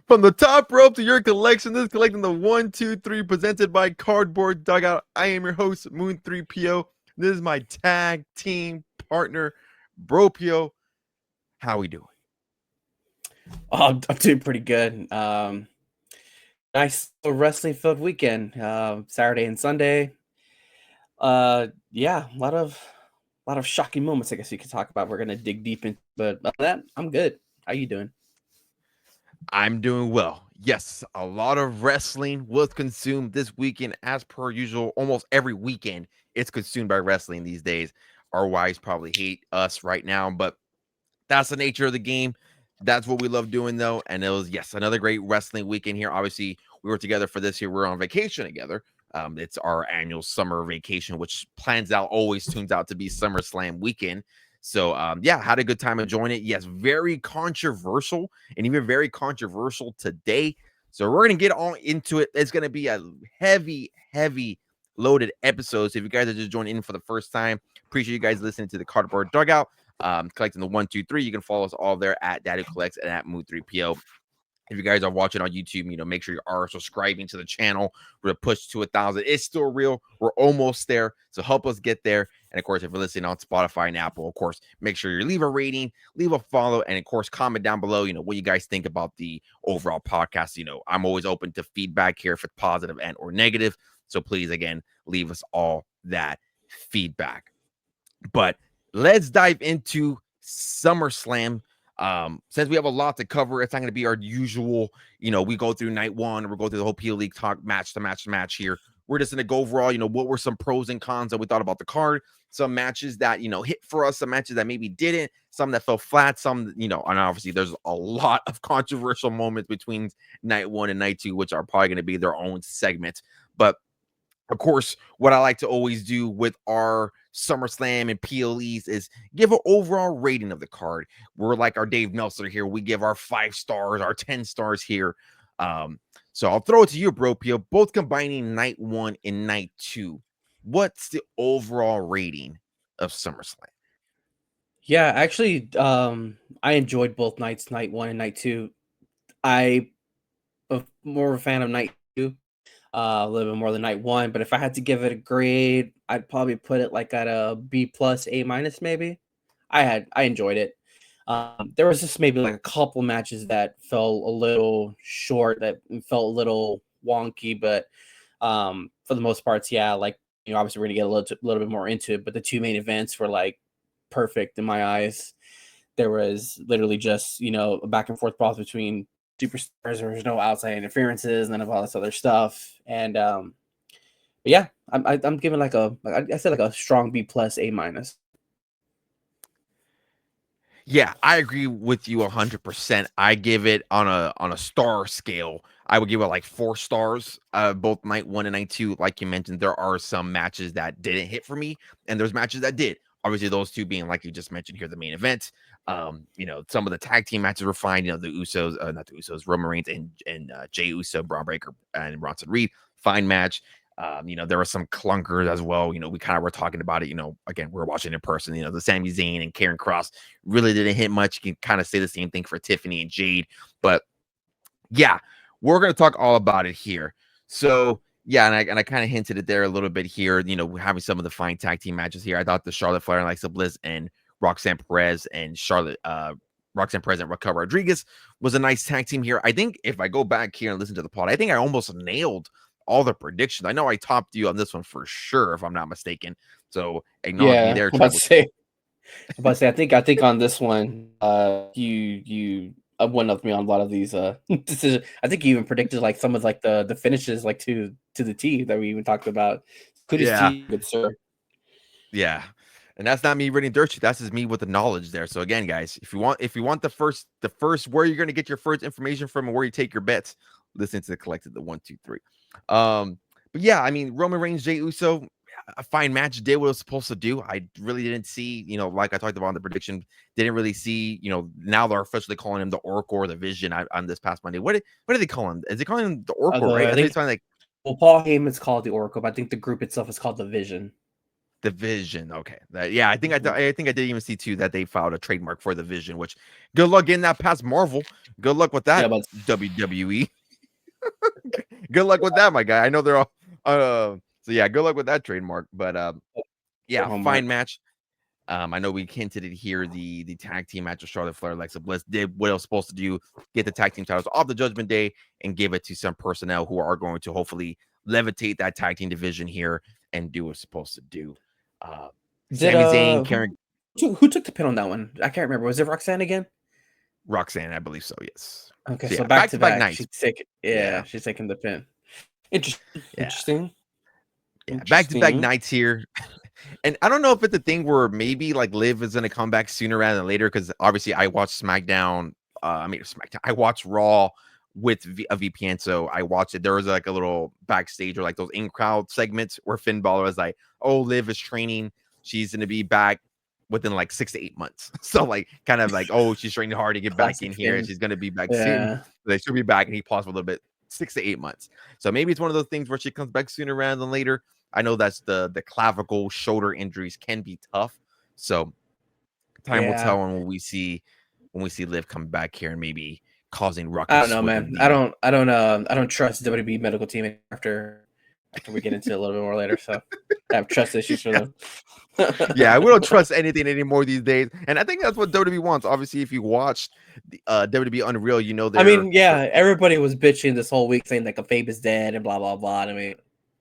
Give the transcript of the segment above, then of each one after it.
From the top rope to your collection, this is collecting the 1, 2, 3 presented by Cardboard Dugout. I am your host, Moon3PO. This is my tag team partner, Bropio. How we doing? Oh, I'm doing pretty good. Nice wrestling filled weekend. Saturday and Sunday. Yeah, a lot of shocking moments. I guess you could talk about. We're gonna dig deep into, but other than that, I'm good. How you doing? I'm doing well. Yes, a lot of wrestling was consumed this weekend, as per usual. Almost every weekend, it's consumed by wrestling these days. Our wives probably hate us right now, but that's the nature of the game. That's what we love doing, though. And it was, yes, another great wrestling weekend here. Obviously, we were together for this year. We're on vacation together. It's our annual summer vacation, which always tunes out to be SummerSlam weekend. So, yeah, had a good time enjoying it. Yes, very controversial and even very controversial today. So, we're going to get all into it. It's going to be a heavy loaded episode. So, if you guys are just joining in for the first time, appreciate you guys listening to the Cardboard Dugout. Collecting the 1, 2, 3. You can follow us all there at Daddy Collects and at Moon3PO. If you guys are watching on YouTube, make sure you are subscribing to the channel. We're to push to 1,000. It's still real. We're almost there. So help us get there. And of course, if you're listening on Spotify and Apple, of course, make sure you leave a rating, leave a follow, and of course, comment down below, what you guys think about the overall podcast. I'm always open to feedback here if it's positive and or negative. So please, again, leave us all that feedback. But let's dive into SummerSlam. Since we have a lot to cover, it's not going to be our usual, we go through night one, we'll go through the whole PL League talk match to match here. We're just going to go overall, what were some pros and cons that we thought about the card, some matches that, hit for us, some matches that maybe didn't, some that fell flat, some, and obviously there's a lot of controversial moments between night one and night two, which are probably going to be their own segment. But of course, what I like to always do with our SummerSlam and PLEs is give an overall rating of the card. We're like our Dave Meltzer here. We give our 5 stars, our 10 stars here. So I'll throw it to you, Bro Pio. Both combining night one and night two. What's the overall rating of SummerSlam? Yeah, actually, I enjoyed both nights, night one and night two. I am more of a fan of night two, a little bit more than night one. But if I had to give it a grade, I'd probably put it like at a B plus, A minus, maybe. I enjoyed it. There was just maybe like a couple matches that fell a little short, that felt a little wonky, but for the most parts, yeah, like obviously we're gonna get a little bit more into it, but the two main events were like perfect in my eyes. There was literally just a back and forth brawl between superstars. There was no outside interferences, none of all this other stuff, and but yeah, I'm giving I said like a strong B plus, A minus. Yeah, I agree with you 100%. I give it on a star scale. I would give it like 4 stars. Both night one and night two, like you mentioned, there are some matches that didn't hit for me, and there's matches that did. Obviously, those two being like you just mentioned here, the main event. Some of the tag team matches were fine. The Usos, not the Usos, Roman Reigns and Jey Uso, Braun Breaker, and Bronson Reed, fine match. There were some clunkers as well. We kind of were talking about it. Again, we're watching in person. The Sami Zayn and Karen Cross really didn't hit much. You can kind of say the same thing for Tiffany and Jade. But yeah, we're going to talk all about it here. So yeah, and I kind of hinted it there a little bit here. Having some of the fine tag team matches here. I thought the Charlotte Flair and Alexa Bliss and Roxanne Perez and Roxanne Perez and Raquel Rodriguez was a nice tag team here. I think if I go back here and listen to the pod, I think I almost nailed all the predictions. I know I topped you on this one for sure, if I'm not mistaken. So acknowledge me Yeah, there, I'm about Trevor. to say. I'm about to say. I think on this one, you went up me on a lot of these decisions. I think you even predicted like some of like the finishes like to the T that we even talked about. Kudos to Yeah, you, good sir. yeah. And that's not me reading dirt sheet. That's just me with the knowledge there. So again, guys, if you want the first where you're gonna get your first information from and where you take your bets, listen to the collected the 1, 2, 3. But yeah, I mean Roman Reigns, Jey Uso, a fine match, did what it was supposed to do. I really didn't see, like I talked about in the prediction, didn't really see, now they're officially calling him the Oracle or the Vision on this past Monday. What do they call him? Is they calling him the Oracle, right? I I think think it's kind of like Paul Heyman's called the Oracle, but I think the group itself is called the Vision. The Vision. Okay. I think I think I did even see too that they filed a trademark for the Vision, which good luck getting that past Marvel. Good luck with Yeah, that, but WWE. Good luck with that, my guy. I know they're all so yeah, good luck with that trademark. But yeah, fine homework. match. I know we hinted it here. The tag team match of Charlotte Flair, Alexa Bliss did what it was supposed to do, get the tag team titles off the Judgment Day and give it to some personnel who are going to hopefully levitate that tag team division here and do what it's supposed to do. Did Sami Zayn, Karen, who took the pin on that one? I can't remember. Was it Roxanne again? Roxanne, I believe so. Yes. Okay, So so yeah, back back to to back back. nights. She's taking Yeah, she's taking the pin. Interesting. yeah, Interesting. yeah. Back to back Interesting. nights here. And I don't know if it's a thing where maybe like Liv is gonna come back sooner rather than later because obviously I watched SmackDown. SmackDown. I watched Raw with a VPN, so I watched it. There was like a little backstage or like those in crowd segments where Finn Balor was like, "Oh, Liv is training. She's gonna be back within like 6 to 8 months." So like kind of like, "Oh, she's training hard to get back in Classic here. Finn. She's gonna be back soon. Yeah. They should be back." And he paused for a little bit. 6 to 8 months. So maybe it's one of those things where she comes back sooner rather than later. I know that's the clavicle shoulder injuries can be tough. So time will Yeah. tell when we see Liv come back here and maybe causing I don't ruckus know, within man. I the don't I don't trust WWE medical team after we get into it a little bit more later. So I have trust issues for yeah, them. yeah, we don't trust anything anymore these days. And I think that's what WWE wants. Obviously, if you watched the WWE Unreal, you know I they're mean, yeah, everybody was bitching this whole week saying like a Fabe is dead and blah blah blah. I mean,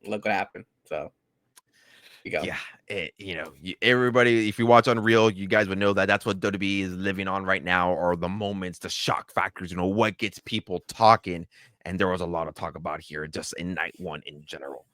look what happened. So you go. yeah, everybody, if you watch Unreal, you guys would know that that's what WWE is living on right now, or the moments, the shock factors, what gets people talking. And there was a lot of talk about here just in night one in general.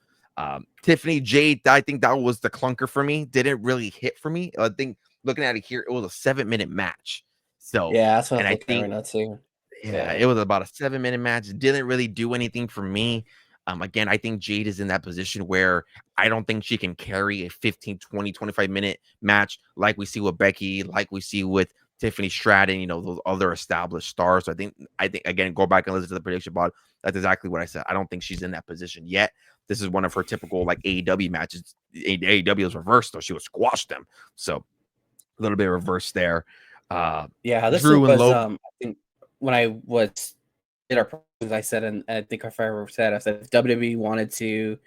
Tiffany Jade, I think that was the clunker for me. Didn't really hit for me. I think looking at it here, it was a 7-minute match. So, Yeah, that's what I and was I looking at right think now too. yeah, Yeah. it was about a 7-minute match. Didn't really do anything for me. Again, I think Jade is in that position where I don't think she can carry a 15, 20, 25-minute match like we see with Becky, like we see with Tiffany Stratton, those other established stars. So I think again, go back and listen to the prediction pod. That's exactly what I said. I don't think she's in that position yet. This is one of her typical like AEW matches. AEW was reversed, though. She would squash them. So a little bit of reverse there. Yeah, this Drew and was Logan. I think when I was did our predictions, I said, and I think if I ever said, I said if WWE wanted to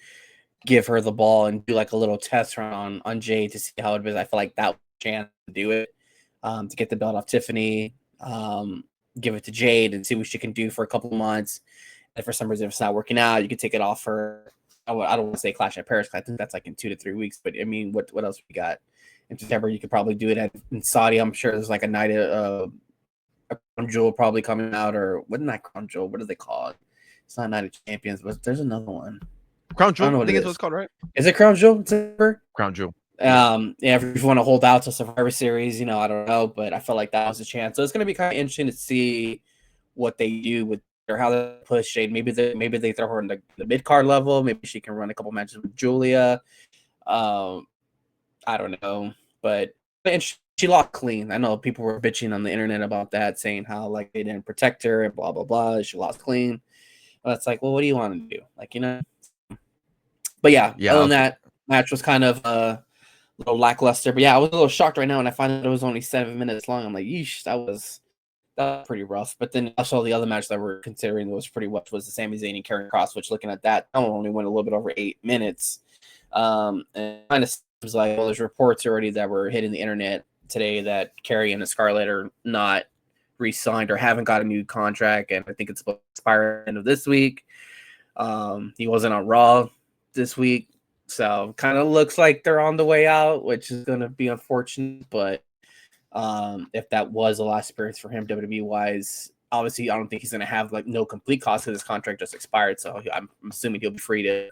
give her the ball and do like a little test run on Jade to see how it is, I feel like that was a chance to do it, to get the belt off Tiffany, give it to Jade and see what she can do for a couple of months. And for some reason, if it's not working out, you can take it off her. I don't want to say Clash at Paris, because I think that's like in 2 to 3 weeks. But I mean, what else we got in September? You could probably do it in Saudi. I'm sure there's like a night of a Crown Jewel probably coming out, or what? Not Crown Jewel. What do they call it? It's not Night of Champions, but there's another one. Crown I don't Jewel, know I what it think it's what is. it's called, right? Is it Crown Jewel? September? Crown Jewel. Yeah. Yeah, if you want to hold out to Survivor Series, I don't know, but I felt like that was a chance. So it's going to be kind of interesting to see what they do with or how they push Shade. Maybe they throw her in the mid card level. Maybe she can run a couple matches with Julia. I don't know, but she lost clean. I know people were bitching on the internet about that, saying how like they didn't protect her and blah blah blah. She lost clean. But it's like, well, what do you want to do? But yeah, other Yeah. than that, match was kind of a little lackluster. But yeah, I was a little shocked right now, and I find that it was only 7 minutes long. I'm like, yeesh, that was pretty rough. But then also the other match that we're considering was pretty rough was the Sami Zayn and Karrion Kross, which looking at that one only went a little bit over 8 minutes. And kind of seems like, well, there's reports already that were hitting the internet today that Karrion and Scarlett are not re-signed or haven't got a new contract, and I think it's supposed to expire at the end of this week. He wasn't on Raw this week, so kind of looks like they're on the way out, which is going to be unfortunate. But if that was the last appearance for him, WWE wise, obviously I don't think he's going to have like no complete cost because his contract just expired. So I'm assuming he'll be free to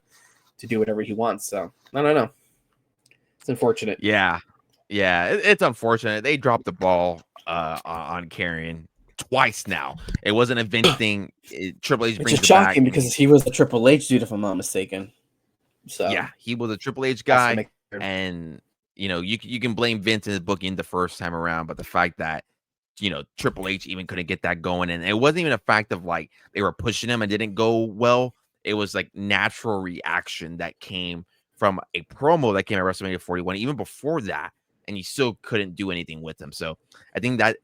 do whatever he wants. So I don't know. It's unfortunate. Yeah. It's unfortunate. They dropped the ball on Karrion twice now. It wasn't a Vince thing. Triple H Which brings is it back. shocking because he was the Triple H dude, if I'm not mistaken. So Yeah, he was a Triple H that's what guy, makes it. and you can blame Vince and his booking the first time around, but the fact that Triple H even couldn't get that going, and it wasn't even a fact of like they were pushing him and didn't go well. It was like natural reaction that came from a promo that came at WrestleMania 41, even before that, and he still couldn't do anything with him. So I think that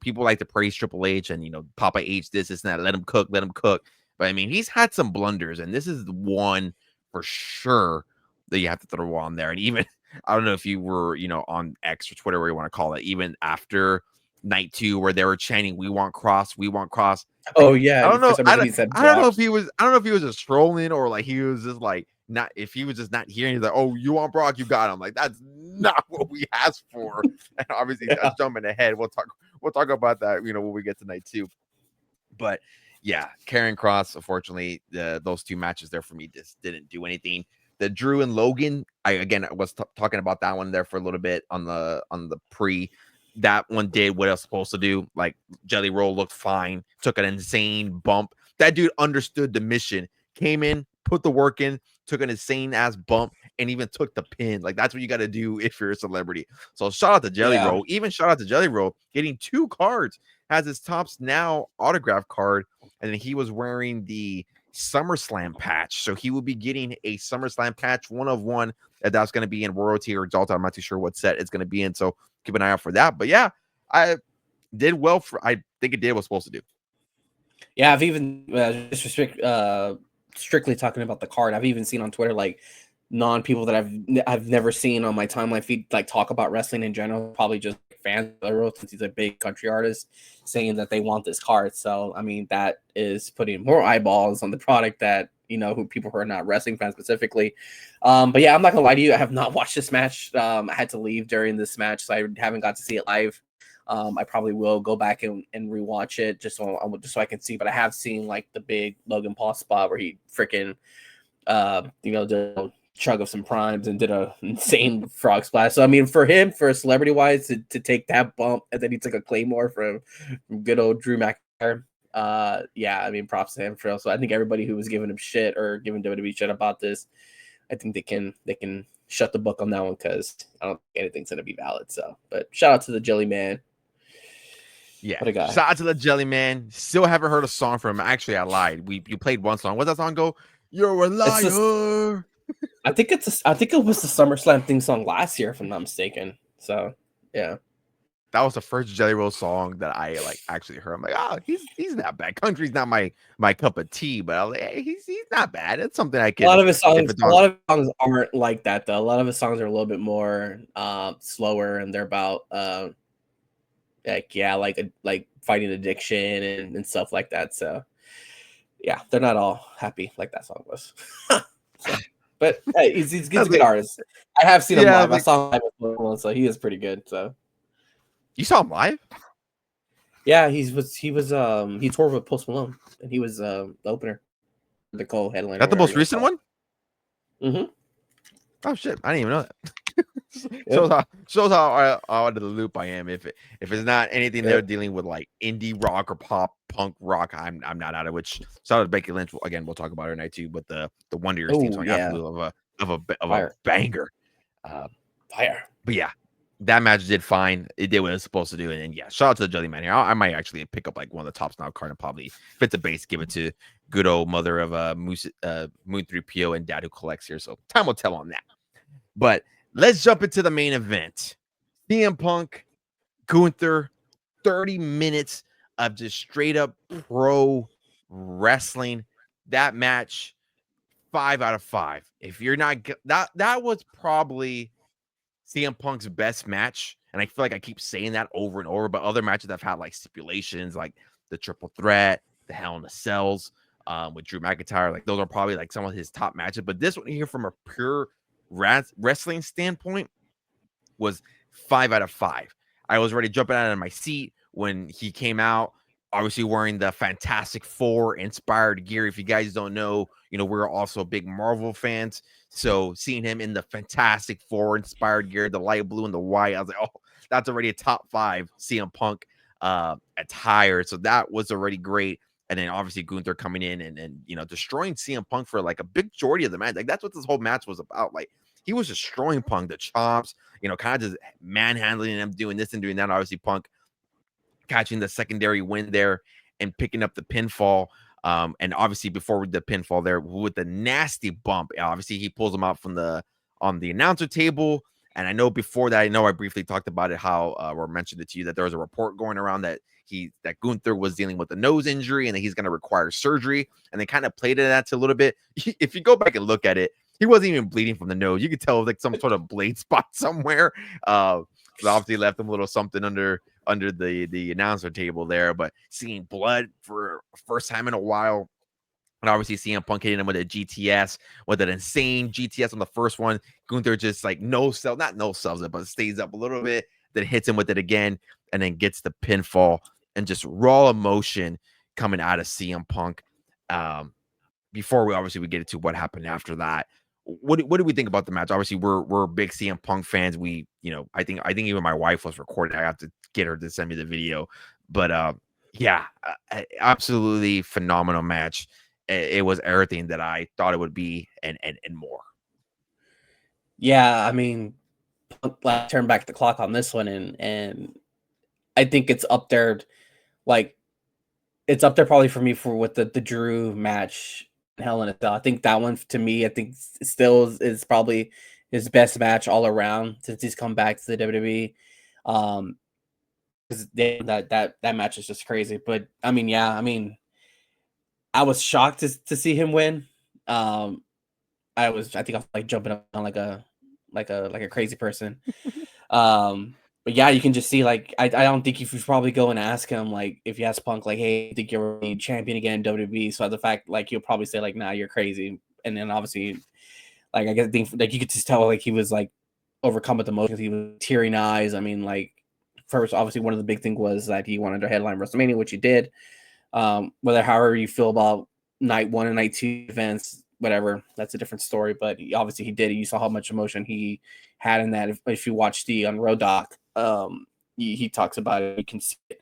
people like to praise Triple H and Papa H this and that. Let him cook, let him cook. But I mean, he's had some blunders, and this is the one for sure that you have to throw on there. And even I don't know if you were on X or Twitter, where you want to call it, even after night 2 where they were chanting "We want Cross, we want Cross." Oh yeah, I don't for know. some reason he said I don't know if Brock. he was. I don't know if he was just trolling or like he was just like not. If he was just not hearing, he's like, "Oh, you want Brock? You got him." Like that's not what we asked for. And obviously, Yeah. that's jumping ahead. We'll talk about that. When we get to night 2. But yeah, Karrion Kross. Unfortunately, those 2 matches there for me just didn't do anything. The Drew and Logan. I was talking about that one there for a little bit on the pre. That one did what it was supposed to do. Like Jelly Roll looked fine, took an insane bump. That dude understood the mission, came in, put the work in, took an insane ass bump, and even took the pin. Like that's what you got to do if you're a celebrity. So shout out to Jelly Yeah. Roll. Even shout out to Jelly Roll getting 2 cards. Has his Topps Now autograph card, and then he was wearing the SummerSlam patch. So he will be getting a SummerSlam patch, 1 of 1. That's going to be in Royalty or Exalted. I'm not too sure what set it's going to be in. So keep an eye out for that. But yeah, I did well I think it did what it was supposed to do. Yeah, I've even strictly talking about the card. I've even seen on Twitter like non-people that I've never seen on my timeline feed like talk about wrestling in general, probably just fans of the road since he's a big country artist, saying that they want this card. So I mean that is putting more eyeballs on the product that who people who are not wrestling fans specifically. But yeah, I'm not gonna lie to you, I have not watched this match. I had to leave during this match, so I haven't got to see it live. I probably will go back and rewatch it just so I can see. But I have seen like the big Logan Paul spot where he freaking did a chug of some primes and did a insane frog splash. So I mean, for him, for celebrity wise, to take that bump and then he took a claymore from good old Drew McIntyre. Yeah, I mean, props to him for. So I think everybody who was giving him shit or giving WWE shit about this, I think they can shut the book on that one because I don't think anything's gonna be valid. So, but shout out to the Jelly Man. Yeah, What a guy. shout out to the Jelly Man. Still haven't heard a song from him. Actually, I lied. You played one song. What's that song go? You're a liar. I think it was the SummerSlam theme song last year, if I'm not mistaken. So yeah, that was the first Jelly Roll song that I like actually heard. I'm like, oh, he's not bad. Country's not my cup of tea, but I'm like, hey, he's not bad. It's something I can. a lot of his songs aren't like that though. A lot of his songs are a little bit more slower, and they're about like fighting addiction and stuff like that. So yeah, they're not all happy like that song was. So, but hey, he's a good artist. I have seen him live. I saw him live once, so he is pretty good. So you saw him live? Yeah, he toured with Post Malone, and he was the opener, the co-headliner. That the most recent one? Mm-hmm. Oh shit! I didn't even know that. Shows how out of the loop I am. If it's not anything they're dealing with like indie rock or pop punk rock, I'm not out of. Which shout out to Becky Lynch. Again, we'll talk about her night too. But the Wonder Years theme song, absolutely of a banger. Fire. But yeah, that match did fine. It did what it was supposed to do. And then yeah, shout out to the Jelly Man here. I might actually pick up like one of the Topps Now card and probably if it's a base, give it to good old mother of Moon 3PO and Dad Who Collects here. So time will tell on that. But let's jump into the main event. CM Punk, Gunther, 30 minutes of just straight up pro wrestling. That match, 5 out of 5. If you're not that was probably CM Punk's best match. And I feel like I keep saying that over and over, but other matches I've had like stipulations, like the triple threat, the Hell in a Cells, with Drew McIntyre, like those are probably like some of his top matches. But this one here, from a pure wrestling standpoint, was 5 out of 5. I was already jumping out of my seat when he came out, obviously wearing the Fantastic Four inspired gear. If you guys don't know, we're also big Marvel fans. So seeing him in the Fantastic Four inspired gear, the light blue and the white, I was like, oh, that's already a top 5 CM Punk attire. So that was already great. And then obviously Gunther coming in and destroying CM Punk for like a big majority of the match. Like that's what this whole match was about. Like he was destroying Punk, the chops, kind of just manhandling him, doing this and doing that. Obviously Punk catching the secondary win there and picking up the pinfall. And obviously before the pinfall there with the nasty bump, obviously he pulls him out from on the announcer table. And I know before that, I briefly talked about it, how or mentioned it to you that there was a report going around that Gunther was dealing with a nose injury and that he's going to require surgery. And they kind of played it at a little bit. If you go back and look at it, he wasn't even bleeding from the nose. You could tell like some sort of blade spot somewhere. So obviously left him a little something under the announcer table there. But seeing blood for first time in a while, and obviously CM Punk hitting him with a GTS, with an insane GTS on the first one. Gunther just like not no sells it, but stays up a little bit, then hits him with it again, and then gets the pinfall, and just raw emotion coming out of CM Punk. Before we get into what happened after that, what do we think about the match? Obviously, we're big CM Punk fans. We, I think even my wife was recording. I have to get her to send me the video, but yeah, absolutely phenomenal match. It was everything that I thought it would be, and more. Yeah, I mean, Punk turned back the clock on this one, and I think it's up there, like it's up there probably for me for with the Drew match, Hell in a Cell. I think that one to me, I think still is probably his best match all around since he's come back to the WWE. Because that match is just crazy. But I mean, yeah, I mean, I was shocked to see him win. I think I was like jumping up on like a crazy person. But yeah, you can just see like I don't think if you probably go and ask him, like if you ask Punk like, hey, I think you're a champion again in WWE. So the fact like he'll probably say like, nah, you're crazy. And then obviously like I think like you could just tell like he was like overcome with emotions. He was tearing eyes. I mean, like first obviously one of the big thing was that he wanted to headline WrestleMania, which he did. Whether however you feel about night 1 and night 2 events, whatever, that's a different story. But obviously he did it. You saw how much emotion he had in that. If you watch the on Road Doc, he talks about it. You can see it.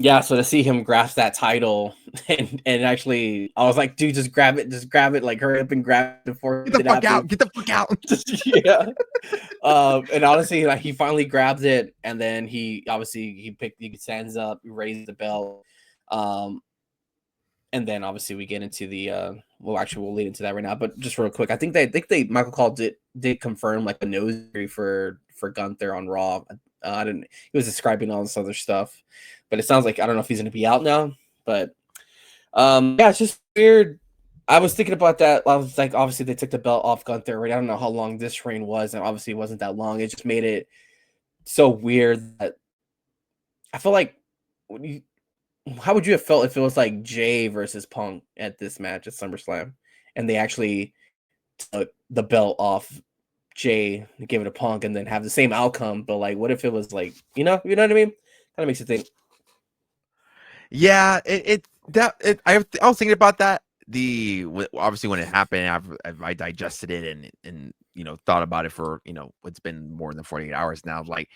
Yeah, so to see him grasp that title and actually, I was like, dude, just grab it, like hurry up and grab it before Get the fuck out, get the fuck out. Yeah. And honestly, like he finally grabs it, and then he stands up, he raises the belt. And then obviously we get into the we'll lead into that right now. But just real quick, I think they Michael Cole did confirm like a nose injury for Gunther on Raw. I didn't. He was describing all this other stuff, but it sounds like I don't know if he's going to be out now. But yeah, it's just weird. I was thinking about that. I was like, obviously they took the belt off Gunther. Right? I don't know how long this reign was, and obviously it wasn't that long. It just made it so weird that I feel like how would you have felt if it was like Jay versus Punk at this match at SummerSlam, and they actually took the belt off Jay and give it a Punk, and then have the same outcome? But like, what if it was like, you know what I mean? Kind of makes you think. Yeah, I was thinking about that. Obviously when it happened, I digested it and thought about it for it's been more than 48 hours now. Like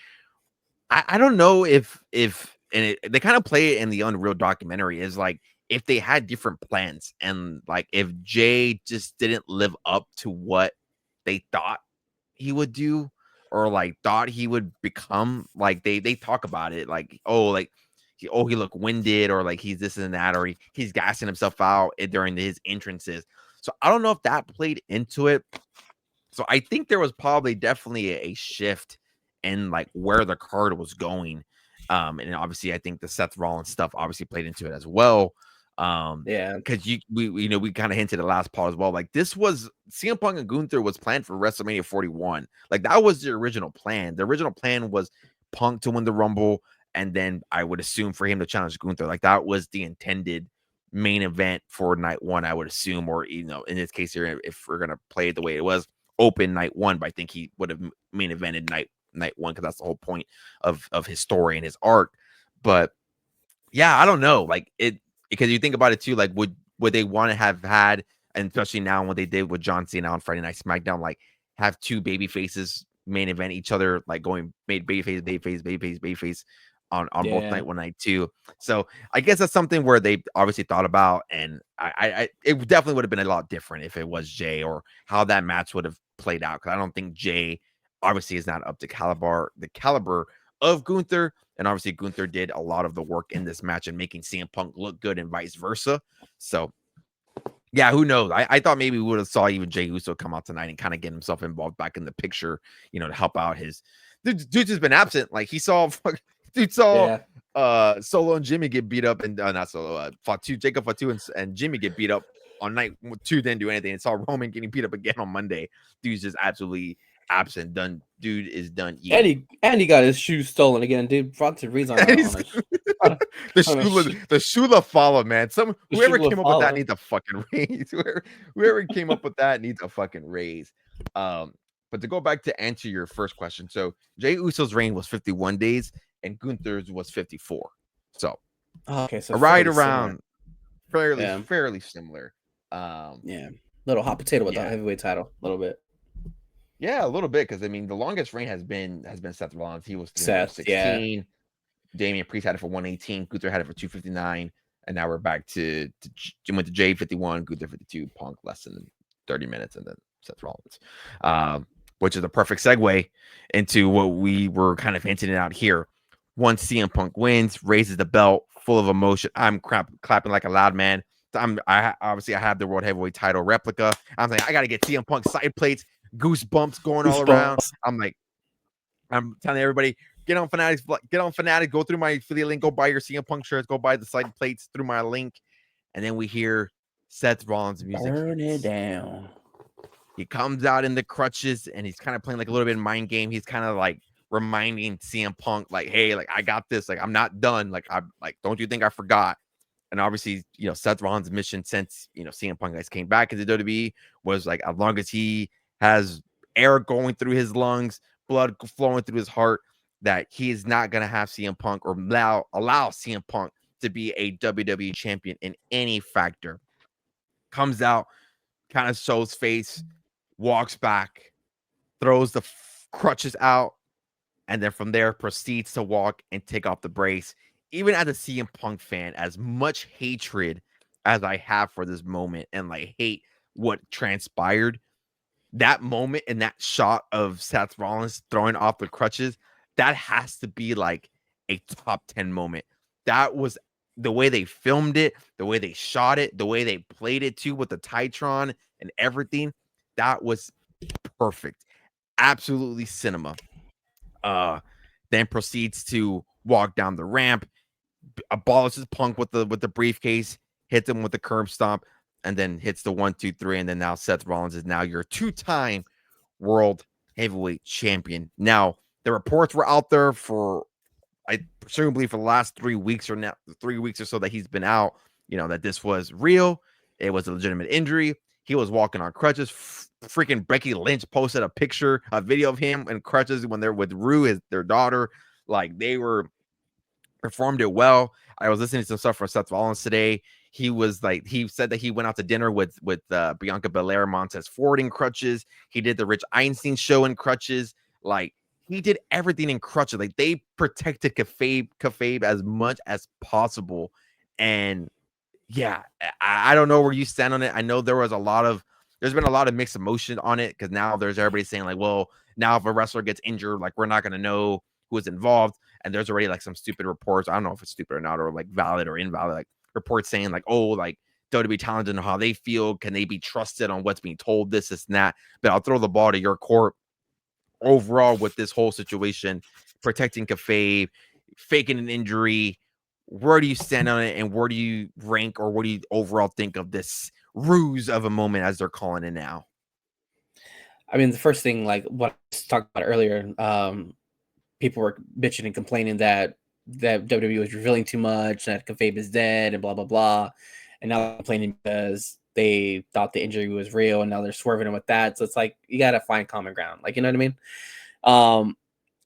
I don't know if they kind of play it in the Unreal documentary is like if they had different plans, and like if Jay just didn't live up to what they thought he would do, or like thought he would become. Like they talk about it like, he looked winded, or like he's this and that, or he's gassing himself out during his entrances. So I don't know if that played into it. So I think there was probably definitely a shift in like where the card was going. And obviously I think the Seth Rollins stuff obviously played into it as well. Yeah, Because we kind of hinted at the last part as well. Like this was CM Punk and Gunther was planned for WrestleMania 41. Like that was the original plan. The original plan was Punk to win the Rumble, and then I would assume for him to challenge Gunther. Like that was the intended main event for night 1, I would assume, or in this case here, if we're gonna play it the way it was, open night 1. But I think he would have main evented night 1 because that's the whole point of his story and his arc. But yeah, I don't know. Like it, because you think about it too. Like would they want to have had, and especially now what they did with John Cena on Friday Night SmackDown, like have two baby faces main event each other, like going made baby face on both night 1, night 2. So I guess that's something where they obviously thought about, and I it definitely would have been a lot different if it was Jay, or how that match would have played out. Because I don't think Jay obviously is not up to the caliber of Gunther. And obviously, Gunther did a lot of the work in this match and making CM Punk look good and vice versa. So, yeah, who knows? I thought maybe we would have saw even Jey Uso come out tonight and kind of get himself involved back in the picture, to help out his. Dude's just been absent. Like he saw, Solo and Jimmy get beat up, and not Solo, Jacob Fatu and Jimmy get beat up on night 2, didn't do anything. And saw Roman getting beat up again on Monday. Dude's just absolutely absent. Dude is done eating. And he got his shoes stolen again, dude. Fronted reads on the Shula follow, man. Whoever came up with that needs a fucking raise. Whoever came up with that needs a fucking raise. But to go back to answer your first question, so Jey Uso's reign was 51 days and Gunther's was 54. So, so right around fairly similar. Little hot potato with the heavyweight title, a little bit. Yeah, a little bit, because I mean the longest reign has been Seth Rollins. He was 316. Yeah. Damian Priest had it for 118. Gunther had it for 259, and now we're back to went to Jey 51, Gunther 52, Punk less than 30 minutes, and then Seth Rollins, which is a perfect segue into what we were kind of hinting out here. Once CM Punk wins, raises the belt, full of emotion. I'm clapping like a loud man. I have the World Heavyweight title replica. I'm like, I gotta get CM Punk side plates, goosebumps going all around. I'm telling everybody, get on Fanatics, go through my affiliate link, go buy your CM Punk shirts, go buy the side plates through my link. And then we hear Seth Rollins' music. Burn it down. He comes out in the crutches and he's kind of playing like a little bit of mind game. He's kind of like reminding CM Punk, like, hey, like I got this, like I'm not done. Like don't you think I forgot? And obviously, Seth Rollins' mission since CM Punk guys came back into WWE was like, as long as he has air going through his lungs, blood flowing through his heart, that he is not going to have CM Punk or allow CM Punk to be a WWE champion in any factor. Comes out, kind of shows face, walks back, throws the crutches out, and then from there proceeds to walk and take off the brace. Even as a CM Punk fan, as much hatred as I have for this moment and like hate what transpired, that moment and that shot of Seth Rollins throwing off the crutches, that has to be like a top 10 moment. That was the way they filmed it, the way they shot it, the way they played it too with the Titron and everything. That was perfect. Absolutely cinema. Then proceeds to walk down the ramp, abolishes Punk with the briefcase, hits him with the curb stomp, and then hits the 1, 2, 3. And then now Seth Rollins is now your 2-time world heavyweight champion. Now, the reports were out there for, presumably for the last 3 weeks or so that he's been out, that this was real. It was a legitimate injury. He was walking on crutches. Freaking Becky Lynch posted a video of him in crutches when they're with Rue, their daughter. Like, they were performed it well. I was listening to some stuff from Seth Rollins today. He said that he went out to dinner with Bianca Belair, Montez Ford in crutches. He did the Rich Einstein show in crutches. Like, he did everything in crutches. Like, they protected kayfabe as much as possible. And yeah, I don't know where you stand on it. I know there's been a lot of mixed emotion on it, because now there's everybody saying like, well, now if a wrestler gets injured, like we're not going to know who is involved. And there's already like some stupid reports. I don't know if it's stupid or not, or like valid or invalid, like reports saying like, oh, like WWE talent and how they feel. Can they be trusted on what's being told, this and that? But I'll throw the ball to your court. Overall, with this whole situation, protecting kayfabe, faking an injury, where do you stand on it, and where do you rank, or what do you overall think of this ruse of a moment, as they're calling it now? I mean, the first thing, like what I talked about earlier, people were bitching and complaining that WWE was revealing too much, that kayfabe is dead, and blah blah blah, and now they're complaining because they thought the injury was real, and now they're swerving with that. So it's like, you gotta find common ground, like, you know what I mean?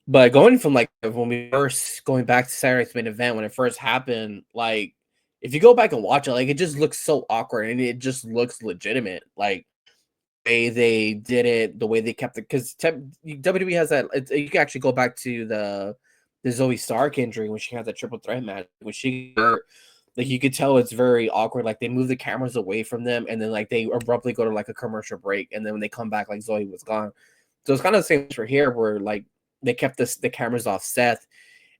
But going from like when we first going back to Saturday's main event, when it first happened, like if you go back and watch it, like it just looks so awkward and it just looks legitimate. Like the way they did it, the way they kept it, because WWE has that. You can actually go back to the Zoe Stark injury when she had that triple threat match when she hurt. Like you could tell it's very awkward. Like they move the cameras away from them, and then like they abruptly go to like a commercial break, and then when they come back, like Zoe was gone. So it's kind of the same for here, where like they kept the cameras off Seth,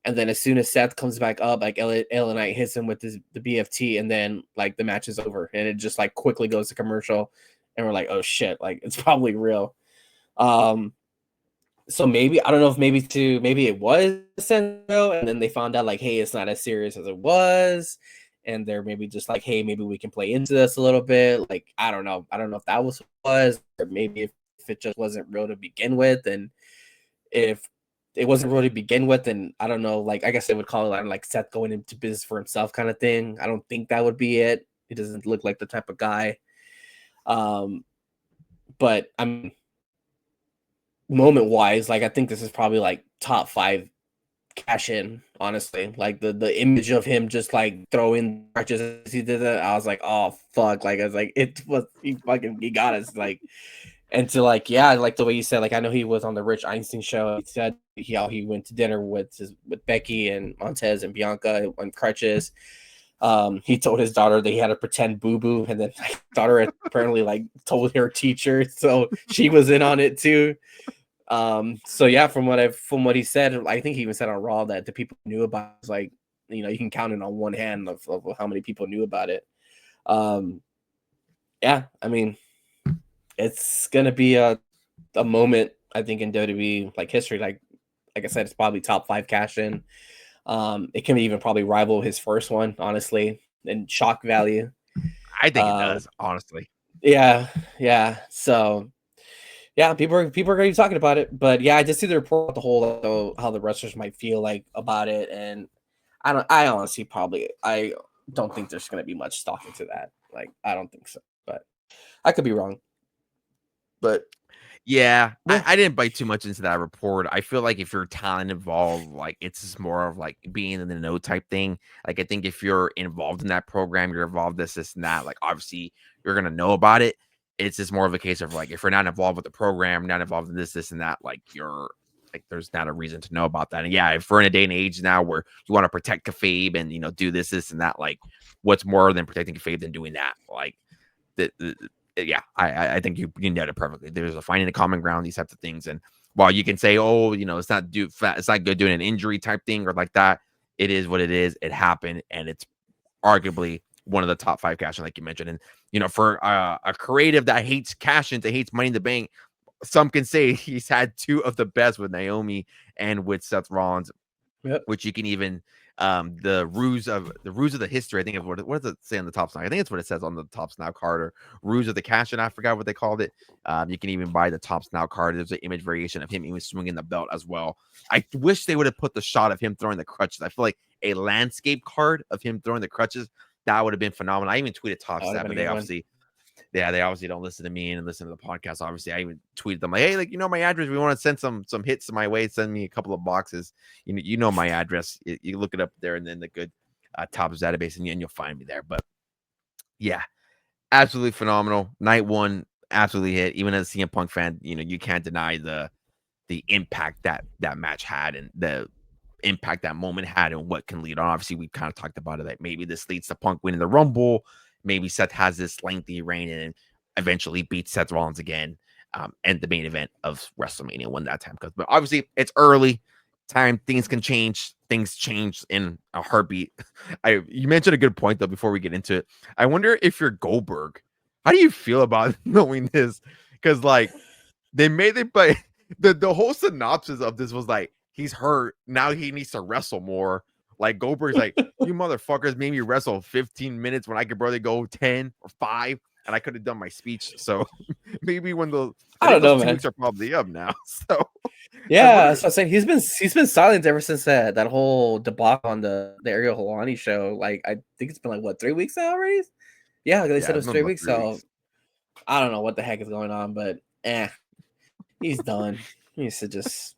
And then as soon as Seth comes back up, like LA Knight hits him with the BFT, and then like the match is over, and it just like quickly goes to commercial, and we're like, oh shit, like it's probably real. So maybe I don't know if maybe it was Senzo, and then they found out like, hey, it's not as serious as it was, and they're maybe just like, hey, maybe we can play into this a little bit. Like I don't know if that was what it was, or maybe if it just wasn't real to begin with, and if it wasn't real to begin with, then I don't know. Like I guess they would call it like Seth going into business for himself kind of thing. I don't think that would be it. He doesn't look like the type of guy. But I mean, moment wise, like I think this is probably like top 5 cash in, honestly. Like the image of him just like throwing crutches as he did it, I was like, oh fuck. Like I was like, he got us. Like, and to like, yeah, like the way you said, like I know he was on the Rich Einstein show. He said how he went to dinner with Becky and Montez and Bianca on crutches. He told his daughter that he had to pretend boo-boo, and then his daughter apparently like told her teacher, so she was in on it too. So yeah, from what he said, I think he even said on Raw that the people knew about it, like, you know, you can count it on one hand of how many people knew about it. Yeah, I mean, it's gonna be a moment, I think, in WWE like history. Like I said, it's probably top 5 cash in. It can even probably rival his first one, honestly, in shock value. I think it does, honestly. Yeah. So yeah, people are going to be talking about it, but yeah, I just see the report the whole how the wrestlers might feel like about it, and I honestly I don't think there's going to be much stock into that. Like I don't think so, but I could be wrong. But Yeah, I didn't bite too much into that report. I feel like if you're talent involved, like it's just more of like being in the know type thing. Like I think if you're involved in that program, you're involved this and that. Like obviously you're gonna know about it. It's just more of a case of like if you're not involved with the program, not involved in this and that, like you're like there's not a reason to know about that. And yeah, if we're in a day and age now where you want to protect kayfabe and do this and that, like what's more than protecting kayfabe than doing that? Like the yeah, I think you nailed it perfectly. There's a finding a common ground, these types of things. And while you can say, oh, it's not it's not good doing an injury type thing or like that, it is what it is. It happened, and it's arguably one of the top 5 cash, like you mentioned. And for a creative that hates cash ins, that hates Money in the Bank, some can say he's had 2 of the best with Naomi and with Seth Rollins, which you can even the ruse of the history. I think of what does it say on the Topps Now? I think it's what it says on the Topps Now card, or ruse of the cash, and I forgot what they called it. You can even buy the Topps Now card. There's an image variation of him even swinging the belt as well. I wish they would have put the shot of him throwing the crutches. I feel like a landscape card of him throwing the crutches, that would have been phenomenal. I even tweeted Topps that, but they obviously don't listen to me and listen to the podcast. Obviously, I even tweeted them like, hey, like, my address. We want to send some hits my way. Send me a couple of boxes. You know my address. You look it up there, and then the good Topps database, and you'll find me there. But yeah, absolutely phenomenal. Night 1, absolutely hit. Even as a CM Punk fan, you can't deny the impact that match had, and the impact that moment had, and what can lead on. Obviously, we kind of talked about it, that maybe this leads to Punk winning the Rumble. Maybe Seth has this lengthy reign and eventually beats Seth Rollins again, and the main event of WrestleMania when that time comes. But obviously, it's early time. Things can change. Things change in a heartbeat. You mentioned a good point though. Before we get into it, I wonder if you're Goldberg, how do you feel about knowing this? Because like but the whole synopsis of this was like, he's hurt now, he needs to wrestle more. Like Goldberg's like, you motherfuckers made me wrestle 15 minutes when I could barely go 10 or 5, and I could have done my speech. So maybe when I don't know, those 2 man. weeks are probably up now. So yeah, that's what I'm saying. He's been silent ever since that whole debacle on the Ariel Helwani show. Like I think it's been like what 3 weeks now already. Yeah, they said it was 3 weeks. So I don't know what the heck is going on, but he's done. He needs to just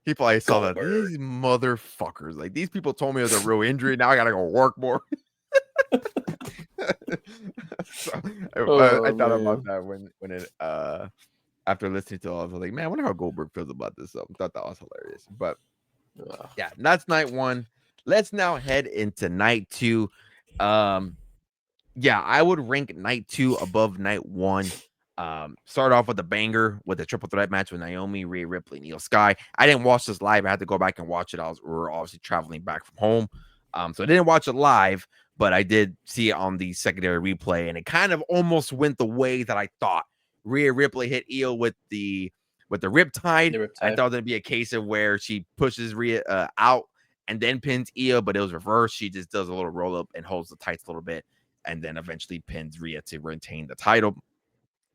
people, I saw that these motherfuckers, like these people told me it was a real injury. Now I gotta go work more. So, I thought about that when it after listening to all, I was like, man, I wonder how Goldberg feels about this. So I thought that was hilarious. But yeah, that's night 1. Let's now head into night 2. Yeah, I would rank night 2 above night 1. Started off with a banger with a triple threat match with Naomi, Rhea Ripley, and Io Sky. I didn't watch this live. I had to go back and watch it. We were obviously traveling back from home. So I didn't watch it live, but I did see it on the secondary replay, and it kind of almost went the way that I thought. Rhea Ripley hit Io with the Riptide. I thought there'd be a case of where she pushes Rhea out and then pins Io, but it was reversed. She just does a little roll up and holds the tights a little bit, and then eventually pins Rhea to retain the title.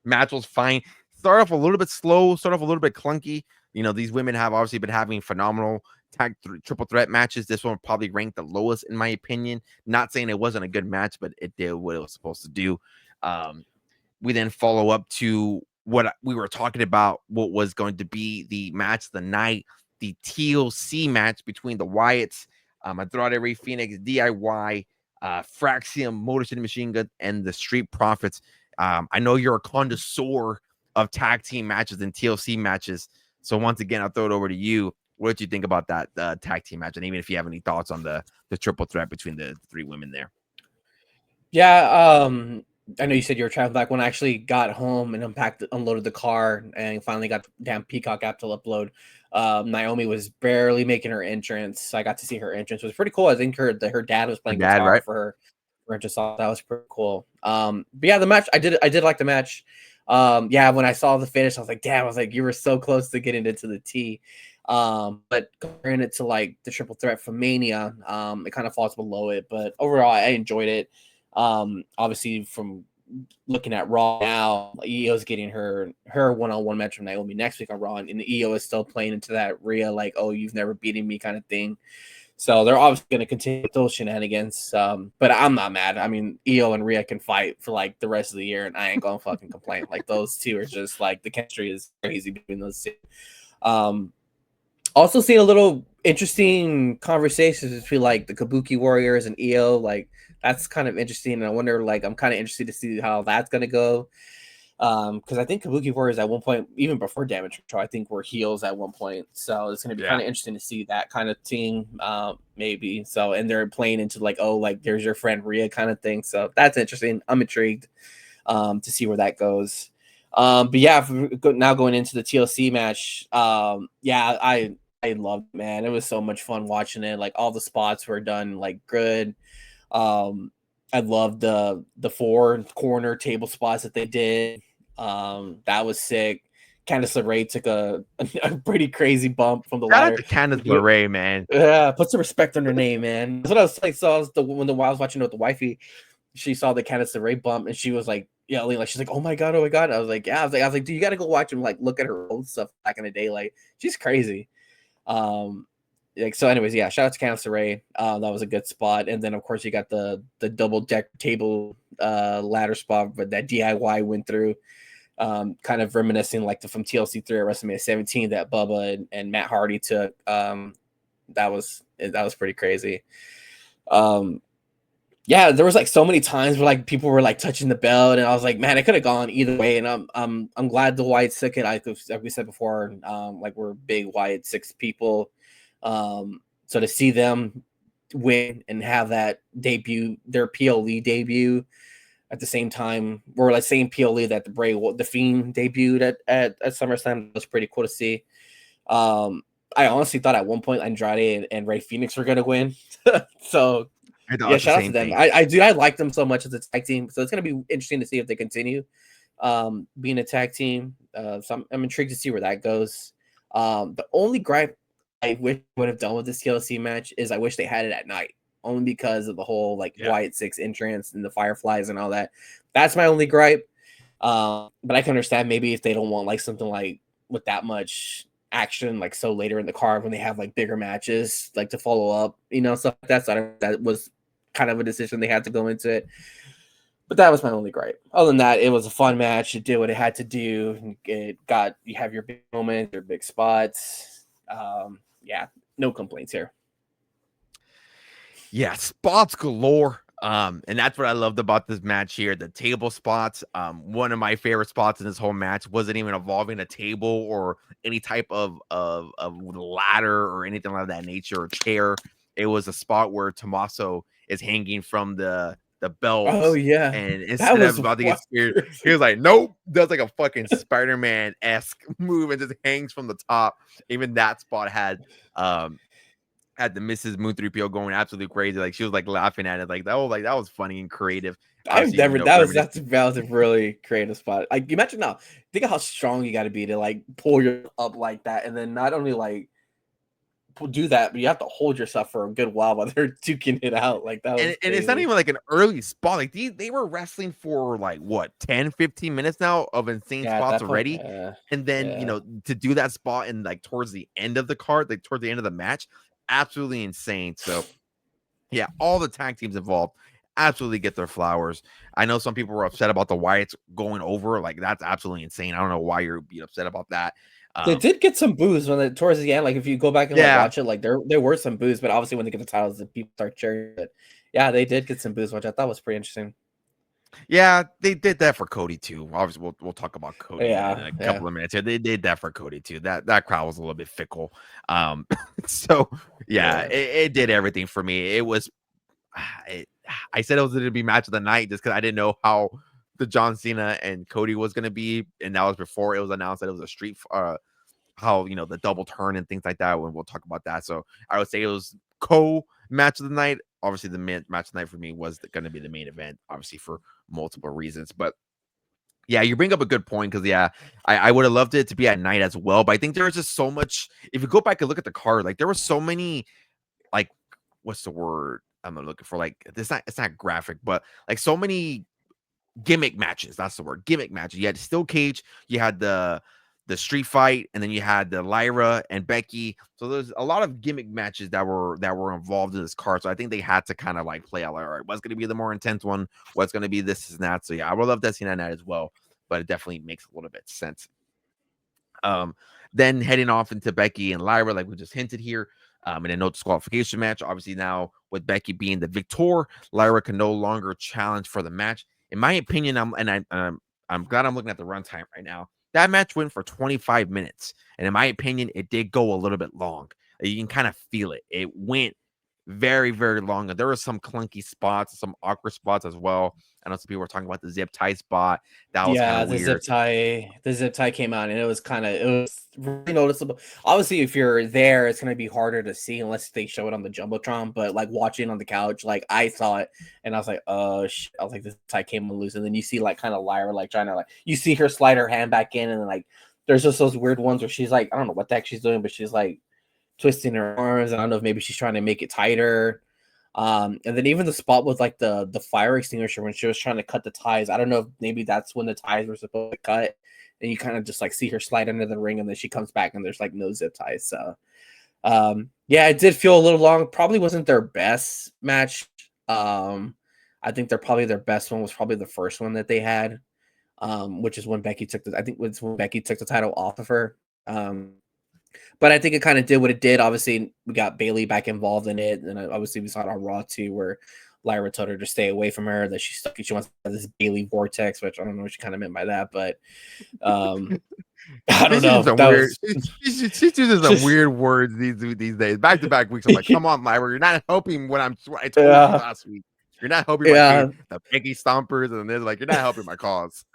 Match was fine. Start off a little bit slow, start off a little bit clunky. You know, these women have obviously been having phenomenal triple threat matches. This one probably ranked the lowest in my opinion. Not saying it wasn't a good match, but it did what it was supposed to do. We then follow up to what we were talking about, what was going to be the match of the night, the TLC match between the Wyatts, Andrade Ray Phoenix, DIY, Fraxium, Motor City Machine Gun, and the Street Profits. I know you're a connoisseur of tag team matches and TLC matches. So once again, I'll throw it over to you. What did you think about that tag team match? And even if you have any thoughts on the triple threat between the three women there. Yeah, I know you said you were traveling back. When I actually got home and unloaded the car and finally got the damn Peacock app to upload, Naomi was barely making her entrance. So I got to see her entrance. It was pretty cool. I think her dad was playing guitar right? for her. Just thought that was pretty cool. But yeah, the match I did like the match. Yeah, when I saw the finish, I was like, damn, I was like, you were so close to getting into the T. But comparing it to like the triple threat from Mania, it kind of falls below it. But overall, I enjoyed it. Obviously from looking at Raw now, Io's getting her one-on-one match from Naomi next week on Raw, and Io is still playing into that Rhea like, oh, you've never beaten me kind of thing. So they're obviously going to continue with those shenanigans. But I'm not mad. I mean, Io and Rhea can fight for like the rest of the year, and I ain't gonna fucking complain. Like those two are just like the chemistry is crazy between those two. Also seeing a little interesting conversations between like the Kabuki Warriors and Io. Like that's kind of interesting, and I wonder. Like I'm kind of interested to see how that's gonna go. Because I think Kabuki Warriors at one point, even before Damage Control, I think were heels at one point. So it's going to be kind of interesting to see that kind of team, maybe. So, and they're playing into like, oh, like there's your friend Rhea kind of thing. So that's interesting. I'm intrigued to see where that goes. But yeah, now going into the TLC match, yeah, I loved it, man. It was so much fun watching it. Like all the spots were done like good. I loved the 4 corner table spots that they did. That was sick. Candice LeRae took a pretty crazy bump from the Shout ladder. out to Candice LeRae, man. Yeah, put some respect on her name, man. That's what I was like. So when I was watching it with the wifey, she saw the Candice LeRae bump and she was like yelling, like she's like, oh my god. I was like, yeah. I was like, dude, you got to go watch and like look at her old stuff back in the day. Like she's crazy. Like so anyways, yeah, shout out to Candice LeRae. That was a good spot. And then of course you got the double deck table ladder spot but that DIY went through, kind of reminiscing like from TLC 3 at WrestleMania 17 that Bubba and Matt Hardy took. That was pretty crazy. Yeah, there was like so many times where like people were like touching the belt, and I was like, man, it could have gone either way. And I'm glad the Wyatt took it. Like we said before, like we're big Wyatt 6 people. So to see them win and have that debut, their PLE debut at the same time, or like same PLE that the Fiend debuted at SummerSlam, was pretty cool to see. I honestly thought at one point Andrade and Ray Phoenix were gonna win. So yeah, shout out to them. I like them so much as a tag team. So it's gonna be interesting to see if they continue being a tag team. So I'm intrigued to see where that goes. The only gripe I wish would have done with this TLC match is I wish they had it at night, only because of the whole like Wyatt 6 entrance and the Fireflies and all that. That's my only gripe. But I can understand maybe if they don't want like something like with that much action, like so later in the card when they have like bigger matches, like to follow up, stuff like that. So that was kind of a decision they had to go into it. But that was my only gripe. Other than that, it was a fun match. It did what it had to do. You have your big moments, your big spots. Yeah, no complaints here. Yeah, spots galore. And that's what I loved about this match here. The table spots. One of my favorite spots in this whole match wasn't even involving a table or any type of ladder or anything like that nature or chair. It was a spot where Tommaso is hanging from the the Oh belts, yeah, and that instead of was about to get wild. speared, he was like, "Nope," does like a fucking Spider-Man-esque move and just hangs from the top. Even that spot had the Mrs. Moon 3PO going absolutely crazy. Like she was like laughing at it, like that was funny and creative. I've Obviously, never reminiscent. that was a really creative spot. Like imagine now, think of how strong you got to be to like pull your up like that, and then not only like do that, but you have to hold yourself for a good while while they're duking it out. Like that was And it's not crazy. even like an early spot. Like they were wrestling for like what 10, 15 minutes now of insane Yeah, at spots that point, already. And then yeah. to do that spot and like towards the end of the card, like towards the end of the match, absolutely insane. So yeah, all the tag teams involved absolutely get their flowers. I know some people were upset about the Wyatts going over. Like that's absolutely insane. I don't know why you're being upset about that. They Um, did get some boos when towards the end. Like if you go back and like yeah, watch it, like there were some boos, but obviously when they get the titles, the people start cheering. But yeah, they did get some boos, which I thought was pretty interesting. yeah, they did that for Cody too. Obviously, we'll talk about Cody in Yeah, a yeah, couple of minutes here. They did that for Cody too. That crowd was a little bit fickle. Um, so yeah, yeah. it did everything for me. It was, it, I said it was going to be match of the night just because I didn't know how the John Cena and Cody was going to be, and that was before it was announced that it was a how the double turn and things like that. When we'll talk about that. So I would say it was match of the night. Obviously, the match of the night for me was going to be the main event, obviously for multiple reasons. But yeah, you bring up a good point because yeah, I would have loved it to be at night as well. But I think there was just so much. If you go back and look at the card, like there was so many, like what's the word I'm looking for? Like it's not graphic, but like so many gimmick matches. That's the word. Gimmick matches. You had Steel Cage, you had the street fight, and then you had the Lyra and Becky. So there's a lot of gimmick matches that were involved in this card. So I think they had to kind of like play out like, all right, what's gonna be the more intense one? What's gonna be this and that? So yeah, I would love to see that as well, but it definitely makes a little bit of sense. Um, then heading off into Becky and Lyra, like we just hinted here, in a no disqualification match. Obviously, now with Becky being the victor, Lyra can no longer challenge for the match. In my opinion, I'm glad I'm looking at the runtime right now. That match went for 25 minutes, and in my opinion, it did go a little bit long. You can kind of feel it. It went very, very long. There were some clunky spots, some awkward spots as well. I know some people were talking about the zip tie spot. That was kind Yeah, of weird. the zip tie came out and it was really noticeable. Obviously, if you're there, it's gonna be harder to see unless they show it on the jumbotron. But like watching on the couch, like I saw it and I was like, oh shit. I was like, this tie came loose, and then you see like kind of Lyra like trying to like you see her slide her hand back in, and then like there's just those weird ones where she's like, I don't know what the heck she's doing, but she's like twisting her arms. I don't know if maybe she's trying to make it tighter. And then even the spot with like the fire extinguisher when she was trying to cut the ties. I don't know if maybe that's when the ties were supposed to cut, and you kind of just like see her slide under the ring, and then she comes back and there's like no zip ties. So yeah, it did feel a little long. Probably wasn't their best match. I think their best one was probably the first one that they had, which is when Becky took the I think it's when Becky took the title off of her. But I think it kind of did what it did. Obviously, we got Bailey back involved in it, and obviously we saw it on Raw too, where Lyra told her to stay away from her. That she wants to have this Bailey vortex, which I don't know what she kind of meant by that, but um, I don't She's using know. some That weird. was She's using some just weird words these days. Back to back weeks. I'm like, come on, Lyra, you're not helping what I told you yeah, last week. You're not helping my case. yeah. The Peggy Stompers, and they're like, you're not helping my cause.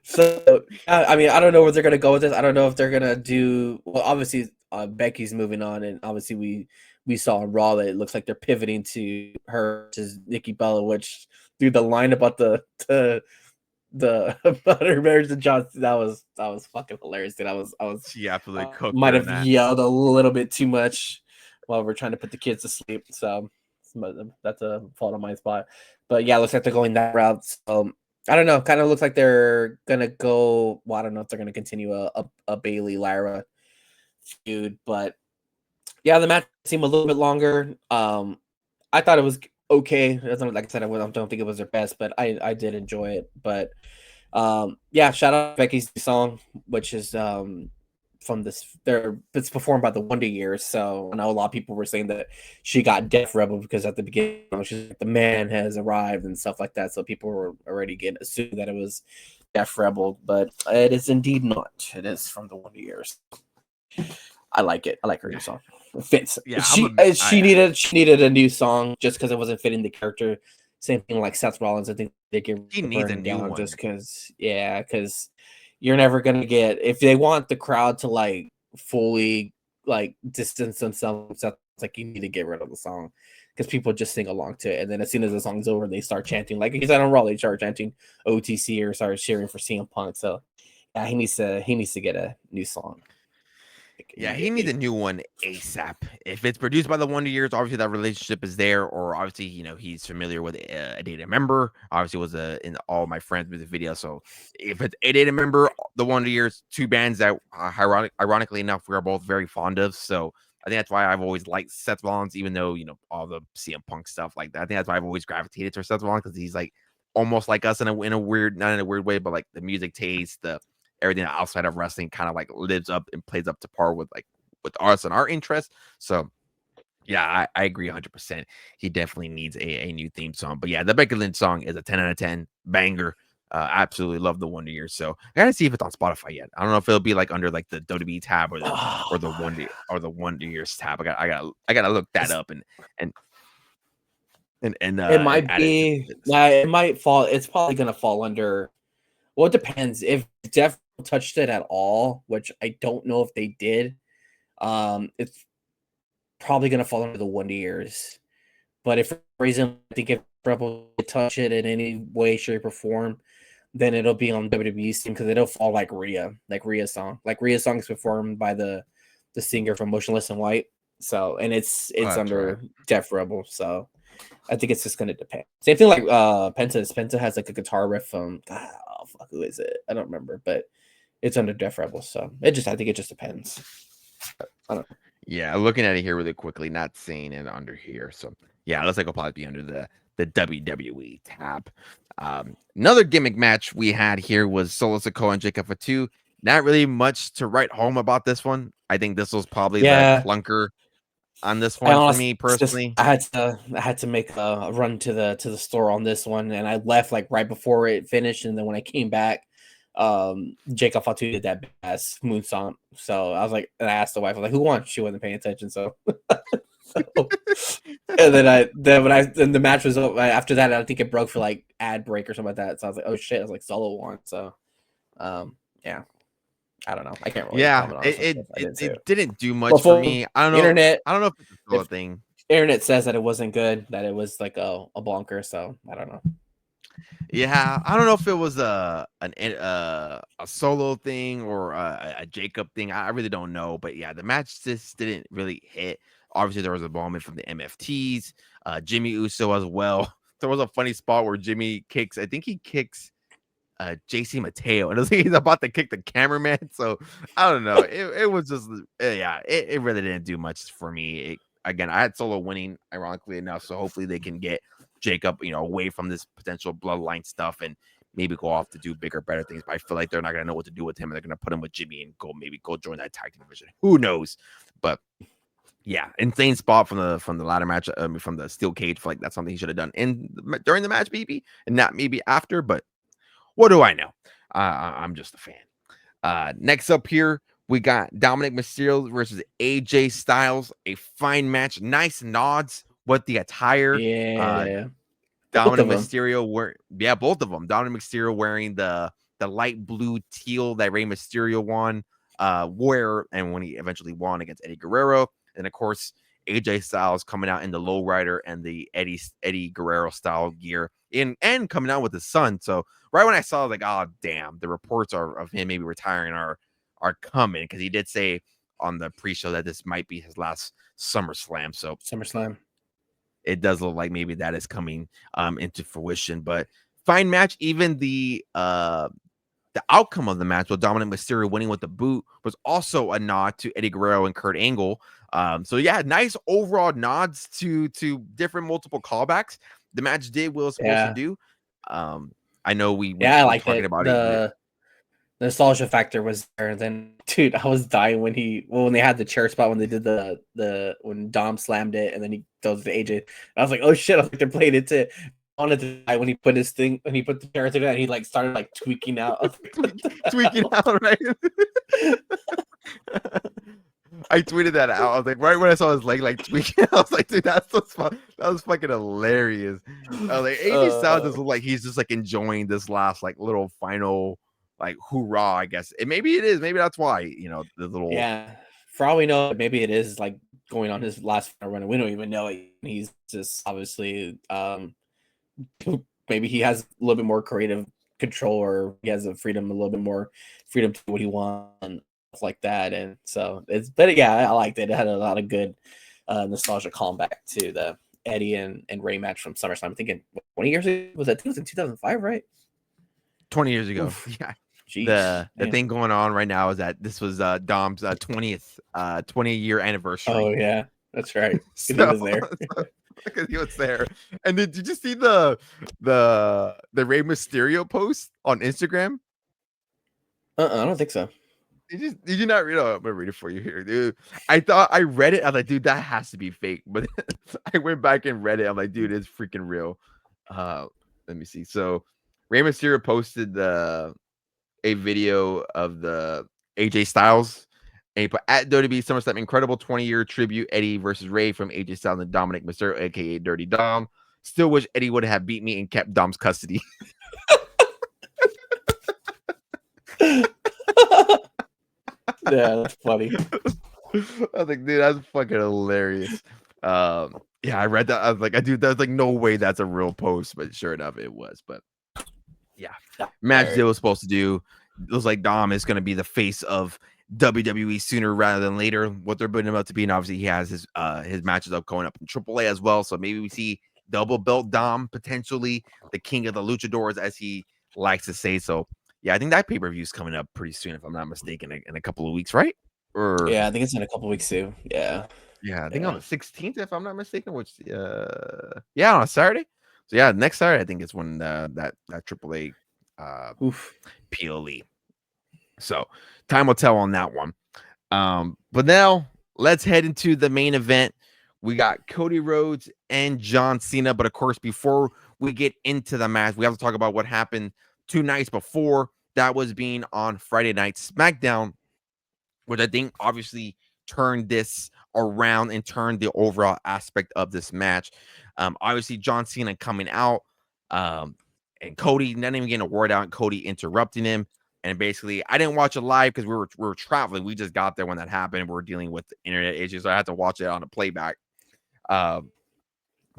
So I mean, I don't know where they're gonna go with this. I don't know if they're gonna do well. Obviously, Becky's moving on, and obviously we saw on Raw that it looks like they're pivoting to her to Nikki Bella. Which, dude, the line about the about her marriage to John, that was fucking hilarious. Dude, I was She absolutely cooked might her in have that. yelled a little bit too much while we're trying to put the kids to sleep. So that's a fault on my spot. But yeah, looks like they're going that route. So I don't know. Kind of looks like they're gonna go. Well, I don't know if they're gonna continue a Bailey Lyra feud, but yeah, the match seemed a little bit longer. I thought it was okay. Like I said, I don't think it was their best, but I did enjoy it. But yeah, shout out to Becky's song, which is from it's performed by the Wonder Years. So I know a lot of people were saying that she got Def Rebel because at the beginning she's like the man has arrived and stuff like that. So people were already getting assumed that it was Def Rebel, but it is indeed not. It is from the Wonder Years. I like it. I like her new Yeah, song. It fits. yeah. She needed a new song just because it wasn't fitting the character. Same thing like Seth Rollins. I think they get He needs a burning new down one. just because, because you're never gonna get if they want the crowd to like fully like distance themselves. It's like you need to get rid of the song because people just sing along to it, and then as soon as the song's over, they start chanting. Like he said on Raw, they start chanting OTC or start cheering for CM Punk. So yeah, he needs to get a new song. Like, Yeah, he needs a new one ASAP. If it's produced by the Wonder Years, obviously that relationship is there, or obviously he's familiar with a data member. Obviously, was in all my friends' music videos. So if it's a data member, the Wonder Years, two bands that ironically enough we are both very fond of. So I think that's why I've always liked Seth Rollins, even though all the CM Punk stuff like that. I think that's why I've always gravitated to Seth Rollins because he's like almost like us in a weird, not in a weird way, but like the music taste, the everything outside of wrestling kind of like lives up and plays up to par with us and our interests. So yeah, I agree 100%. He definitely needs a new theme song. But yeah, the Becky Lynch song is a 10 out of 10 banger. Absolutely love the Wonder Years. So I gotta see if it's on Spotify yet. I don't know if it'll be like under like the WWE tab or the Wonder Years tab. I gotta look that up and it might add it to be. the list. It might fall. It's probably gonna fall under. Well, it depends. If Def touched it at all, which I don't know if they did, it's probably gonna fall under the Wonder Years. But if for some reason I think if Rebel touch it in any way, shape, or form, then it'll be on WWE's team because it'll fall like Rhea's song. Like Rhea's song is performed by the singer from Motionless in White. So and it's That's under right. Def Rebel. So I think it's just gonna depend. Same thing like Penta. Penta has like a guitar riff from who is it? I don't remember, but it's under Def Rebel. So I think it just depends. I don't know. Yeah, looking at it here really quickly, not seeing it under here. So yeah, it looks like it'll probably be under the WWE tab. Another gimmick match we had here was Solo Sikoa and Jacob Fatu. Not really much to write home about this one. I think this was probably the Yeah, clunker on this I one for honestly me just personally. I had to make a run to the store on this one, and I left like right before it finished, and then when I came back, Jacob Fatu did that ass moon song. So I was like, and I asked the wife, I was like, who won? She wasn't paying attention, so. So, and then the match was over. After that, I think it broke for like ad break or something like that. So I was like, oh shit, I was like Solo won. So, yeah, I don't know. I can't really Yeah, comment on it this one it, 'cause I it, didn't see it it. didn't do Well, much for for me. I don't know. internet, I don't know if it's still a if thing. internet says that it wasn't good, that it was like a bonker. So I don't know. Yeah, I don't know if it was a solo thing or a Jacob thing. I really don't know, but yeah, the match just didn't really hit. Obviously, there was a moment from the MFTs, Jimmy Uso as well. There was a funny spot where Jimmy kicks. I think he kicks JC Mateo, and he's about to kick the cameraman. So I don't know. It was just yeah, it really didn't do much for me. Again, I had Solo winning, ironically enough. So hopefully they can get Jacob, away from this potential bloodline stuff and maybe go off to do bigger, better things. But I feel like they're not gonna know what to do with him. And they're gonna put him with Jimmy and go join that tag team division. Who knows? But yeah, insane spot from the ladder match, from the steel cage. Like that's something he should have done during the match, maybe, and not maybe after. But what do I know? I'm just a fan. Next up here, we got Dominic Mysterio versus AJ Styles. A fine match. Nice nods with the attire. Yeah, both Dominic of them. Mysterio both of them. Dominic Mysterio wearing the light blue teal that Rey Mysterio wore, and when he eventually won against Eddie Guerrero. And of course, AJ Styles coming out in the lowrider and the Eddie Guerrero style gear, and coming out with his son. So right when I saw, like, oh damn, the reports of him maybe retiring are coming, because he did say on the pre-show that this might be his last SummerSlam. So SummerSlam. it does look like maybe that is coming into fruition. But fine match. Even the outcome of the match with Dominic Mysterio winning with the boot was also a nod to Eddie Guerrero and Kurt Angle. So yeah, nice overall nods to different multiple callbacks. The match did what it was supposed to Yeah, do. I know we yeah, I were liked talking it. about it. The nostalgia factor was there. And then, dude, I was dying when they had the chair spot when they did the when Dom slammed it and then he throws it to AJ. I was like, oh shit! I was like, they're playing it too. I wanted to die when he put the chair through that and he like started like tweaking out. Tweaking out, right? I tweeted that out. I was like, right when I saw his leg like tweaking, I was like, dude, that was fucking hilarious. I was like, AJ Styles just look like he's just like enjoying this last like little final like hoorah, I guess. And maybe it is. Maybe that's why, the little Yeah, for all we know, maybe it is like going on his last run, and we don't even know it. He's just obviously, maybe he has a little bit more creative control, or he has a little bit more freedom to do what he wants and stuff like that. And so but yeah, I liked it. It had a lot of good nostalgia callback to the Eddie and Ray match from SummerSlam. I'm thinking 20 years ago, was that? I think it was in 2005, right? 20 years ago. Oof. Yeah. Jeez, The thing going on right now is that this was Dom's 20-year anniversary. Oh yeah, that's right. So, He was there. because he was there. And then did you see the Rey Mysterio post on Instagram? I don't think so. Did you not read it? I'm gonna read it for you here, dude. I thought I read it. I was like, dude, that has to be fake. But I went back and read it. I'm like, dude, it's freaking real. Let me see. So Rey Mysterio posted a video of the AJ Styles. And he put at WWE SummerSlam incredible 20-year tribute Eddie versus Ray from AJ Styles and Dominic Mysterio, aka Dirty Dom. Still wish Eddie would have beat me and kept Dom's custody. Yeah, that's funny. I was like, dude, that's fucking hilarious. Yeah, I read that. I was like, dude, there's like no way that's a real post, but sure enough, it was. But yeah, match they was supposed to do. It was like Dom is going to be the face of WWE sooner rather than later. What they're building him up to be, and obviously he has his matches up going up in AAA as well. So maybe we see double belt Dom, potentially the king of the luchadors, as he likes to say. So yeah, I think that pay-per-view is coming up pretty soon, if I'm not mistaken, in a couple of weeks, right? Or yeah, I think it's in a couple weeks too. Yeah, I think on the 16th, if I'm not mistaken, which yeah, on a Saturday. So yeah, next Saturday I think is when that AAA PLE. So time will tell on that one. But now let's head into the main event. We got Cody Rhodes and John Cena. But of course, before we get into the match, we have to talk about what happened 2 nights before. That was being on Friday Night SmackDown, which I think obviously turned this around and turned the overall aspect of this match. Obviously, John Cena coming out, and Cody not even getting a word out, and Cody interrupting him. And basically, I didn't watch it live because we were traveling. We just got there when that happened. We were dealing with internet issues, so I had to watch it on a playback. But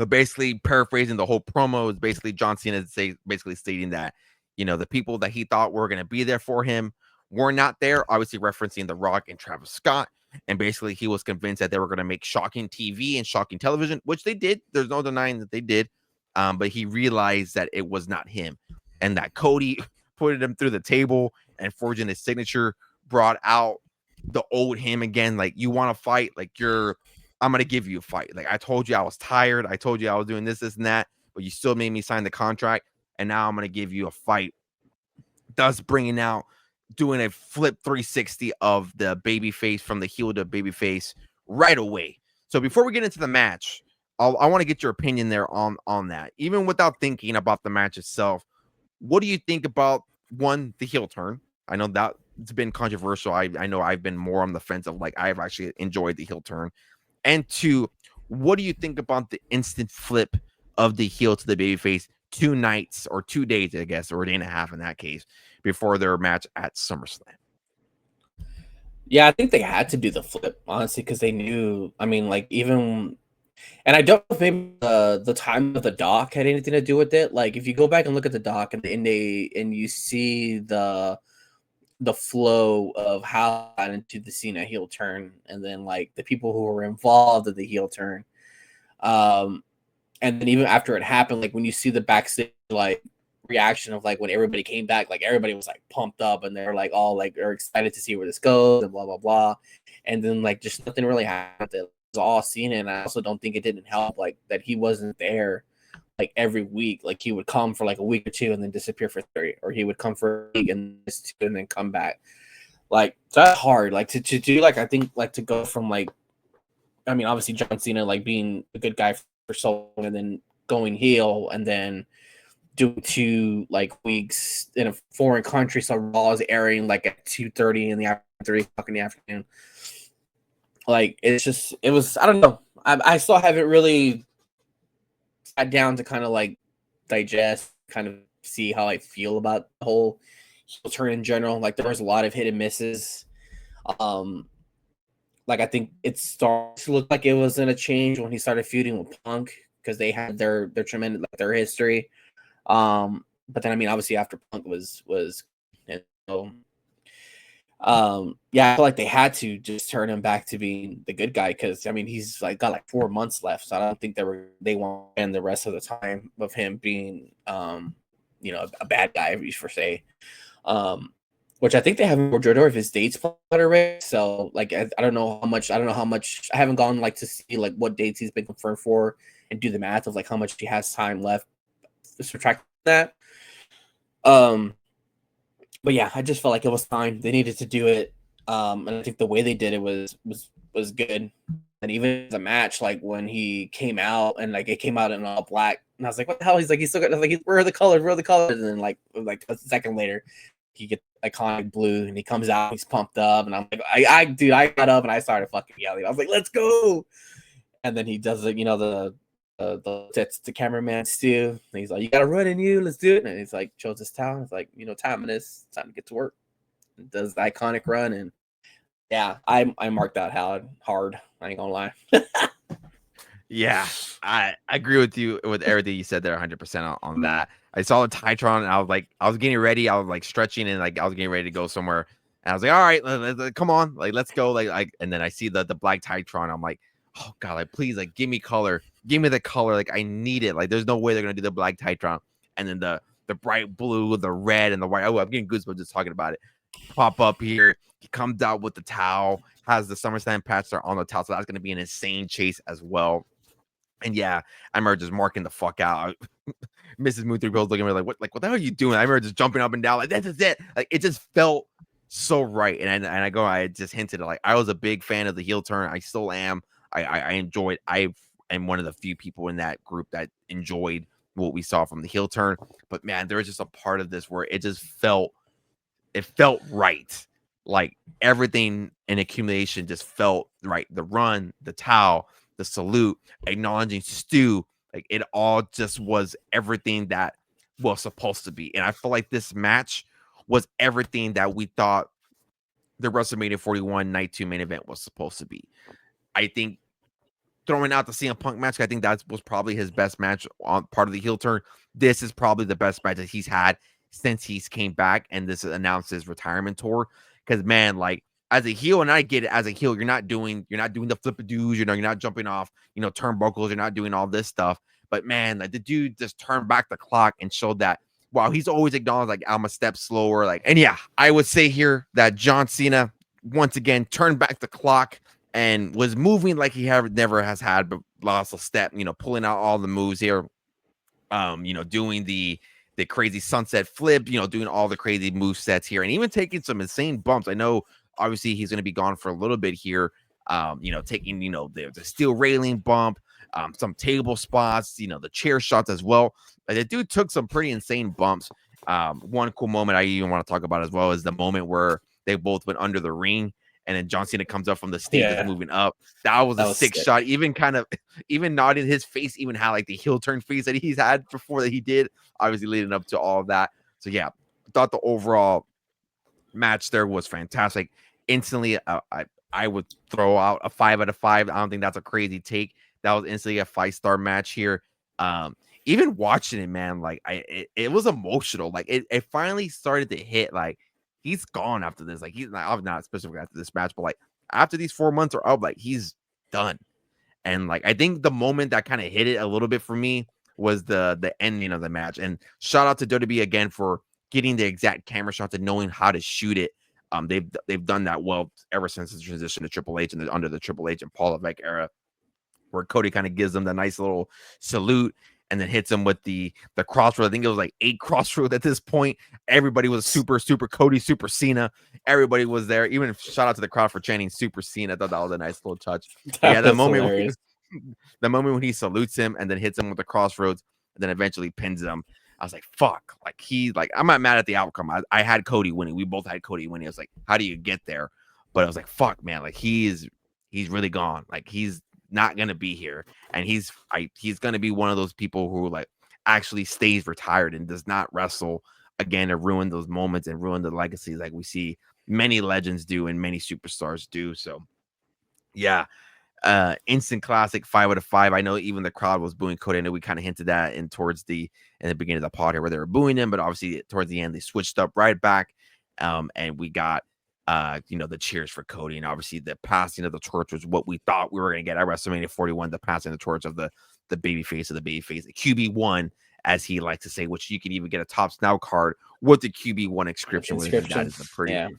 basically, paraphrasing the whole promo is basically John Cena basically stating that, the people that he thought were going to be there for him were not there. Obviously, referencing The Rock and Travis Scott. And basically, he was convinced that they were going to make shocking TV and shocking television, which they did. There's no denying that they did. But he realized that it was not him, and that Cody putting him through the table and forging his signature brought out the old him again. Like, you want to fight? Like, I'm going to give you a fight. Like, I told you I was tired. I told you I was doing this, and that, but you still made me sign the contract. And now I'm going to give you a fight. Thus bringing out, doing a flip 360 of the babyface from the heel to babyface right away. So before we get into the match, I want to get your opinion there on that. Even without thinking about the match itself, what do you think about, one, the heel turn? I know that it's been controversial. I know I've been more on the fence of, like, I've actually enjoyed the heel turn. And two, what do you think about the instant flip of the heel to the babyface 2 nights or 2 days, I guess, or a day and a half in that case, before their match at SummerSlam? Yeah, I think they had to do the flip, honestly, because they knew. I mean, like, even, and I don't know if maybe the time of the doc had anything to do with it. Like, if you go back and look at the doc and you see the flow of how I got into the Cena heel turn, and then like the people who were involved in the heel turn, and then even after it happened, like when you see the backstage like reaction of like when everybody came back, like everybody was like pumped up and they're like all like are excited to see where this goes and blah blah blah, and then like just nothing really happened. It was all Cena, and I also don't think it didn't help like that he wasn't there like every week. Like he would come for like a week or two and then disappear for 3, or he would come for a week and then come back. Like, so that's hard. Like to do, like, I think like to go from like, I mean, obviously John Cena like being a good guy for so long and then going heel and then doing 2 like weeks in a foreign country. So Raw is airing like at 2:30 in the afternoon, 3 o'clock in the afternoon. Like it was. I don't know. I still haven't really sat down to kind of like digest, kind of see how I feel about the whole heel turn in general. Like there was a lot of hit and misses. Um, like I think it started to look like it was in a change when he started feuding with Punk because they had their tremendous like their history. But then I mean obviously after Punk was you know, yeah, I feel like they had to just turn him back to being the good guy because I mean he's like got like 4 months left, so I don't think they want to spend the rest of the time of him being you know a bad guy for say. Um, which I think they have more majority of his dates planned already. So like I don't know how much I haven't gone like to see like what dates he's been confirmed for and do the math of like how much he has time left to subtract that. Um, but yeah, I just felt like it was time. They needed to do it. And I think the way they did it was good. And even the match, like when he came out and like it came out in all black, and I was like, "What the hell?" He's like, "He's still got like, where are the colors? Where are the colors?" And then like a second later, he gets iconic blue, and he comes out, he's pumped up, and I'm like, dude, I got up and I started fucking yelling. I was like, "Let's go!" And then he does it, you know, that's the cameraman Stu. And he's like, "You got to run in you, let's do it." And he's like, shows his talent. It's like, you know, time it is, time to get to work. And does the iconic run, and yeah, I marked that hard. I ain't gonna lie. Yeah, I agree with you with everything you said there 100% on that. I saw the Titron and I was getting ready. I was like stretching and like I was getting ready to go somewhere. And I was like, all right, come on, like let's go. Like, and then I see the black Titron. I'm like, oh God, like please, like give me color, give me the color. Like I need it. Like there's no way they're gonna do the black Titron. And then the bright blue, the red, and the white. Oh, I'm getting goosebumps just talking about it. Pop up here. He comes out with the towel, has the SummerSlam patch there on the towel. So that's gonna be an insane chase as well. And yeah, I remember just marking the fuck out. Mrs. Moon 3 Pills looking at me like what the hell are you doing? I remember just jumping up and down, like, this is it. Like, it just felt so right. I just hinted at, like, I was a big fan of the heel turn. I still am. I enjoyed, I am one of the few people in that group that enjoyed what we saw from the heel turn. But man, there was just a part of this where it felt right. Like everything in accumulation just felt right. The run, the towel, the salute, acknowledging Stu, like it all just was everything that was supposed to be. And I feel like this match was everything that we thought the WrestleMania 41 Night 2 main event was supposed to be. I think throwing out the CM Punk match, I think that was probably his best match on part of the heel turn. This is probably the best match that he's had since he's came back and this announced his retirement tour. Because man, like as a heel, and I get it, as a heel, you're not doing the flip-a-doos, you're not jumping off, turnbuckles, you're not doing all this stuff. But man, like the dude just turned back the clock and showed that wow, he's always acknowledged like I'm a step slower. Like, and yeah, I would say here that John Cena once again turned back the clock and was moving like he never has had, but lost a step, pulling out all the moves here. Doing the crazy sunset flip, doing all the crazy move sets here, and even taking some insane bumps. I know obviously he's going to be gone for a little bit here. Taking the steel railing bump, some table spots, the chair shots as well. Like, the dude took some pretty insane bumps. One cool moment I even want to talk about as well is the moment where they both went under the ring and then John Cena comes up from the stage, just moving up. That was a sick shot. Even nodding his face, even had like the heel turn face that he's had before that he did, obviously leading up to all of that. So yeah, I thought the overall match there was fantastic. Instantly, I would throw out a 5 out of 5. I don't think that's a crazy take. That was instantly a 5-star match here. Even watching it, man, like it was emotional. Like it finally started to hit. Like he's gone after this. Like he's not specifically after this match, but like after these 4 months are up, like he's done. And like I think the moment that kind of hit it a little bit for me was the ending of the match. And shout out to WWE again for getting the exact camera shots and knowing how to shoot it. They've done that well ever since the transition to Triple H and under the Triple H and Paul Levesque era, where Cody kind of gives them the nice little salute and then hits him with the crossroad. I think it was like 8 crossroad at this point. Everybody was super Cody, super Cena. Everybody was there. Even shout out to the crowd for chanting super Cena. I thought that was a nice little touch. Yeah, the moment when he salutes him and then hits him with the crossroads and then eventually pins him. I was like, fuck. Like I'm not mad at the outcome. I had Cody winning. We both had Cody winning. I was like, how do you get there? But I was like, fuck, man. Like he is he's really gone. Like he's not gonna be here, and he's gonna be one of those people who like actually stays retired and does not wrestle again to ruin those moments and ruin the legacy like we see many legends do and many superstars do. So yeah, instant classic 5 out of 5. I know even the crowd was booing Cody. I know we kind of hinted that in the beginning of the pod here where they were booing him, but obviously towards the end they switched up right back. And we got the cheers for Cody, and obviously the passing of the torch was what we thought we were gonna get at WrestleMania 41, the passing of the torch of the babyface of the babyface, the QB1, as he likes to say, which you can even get a Topps Now card with the QB1 inscription. That is a pretty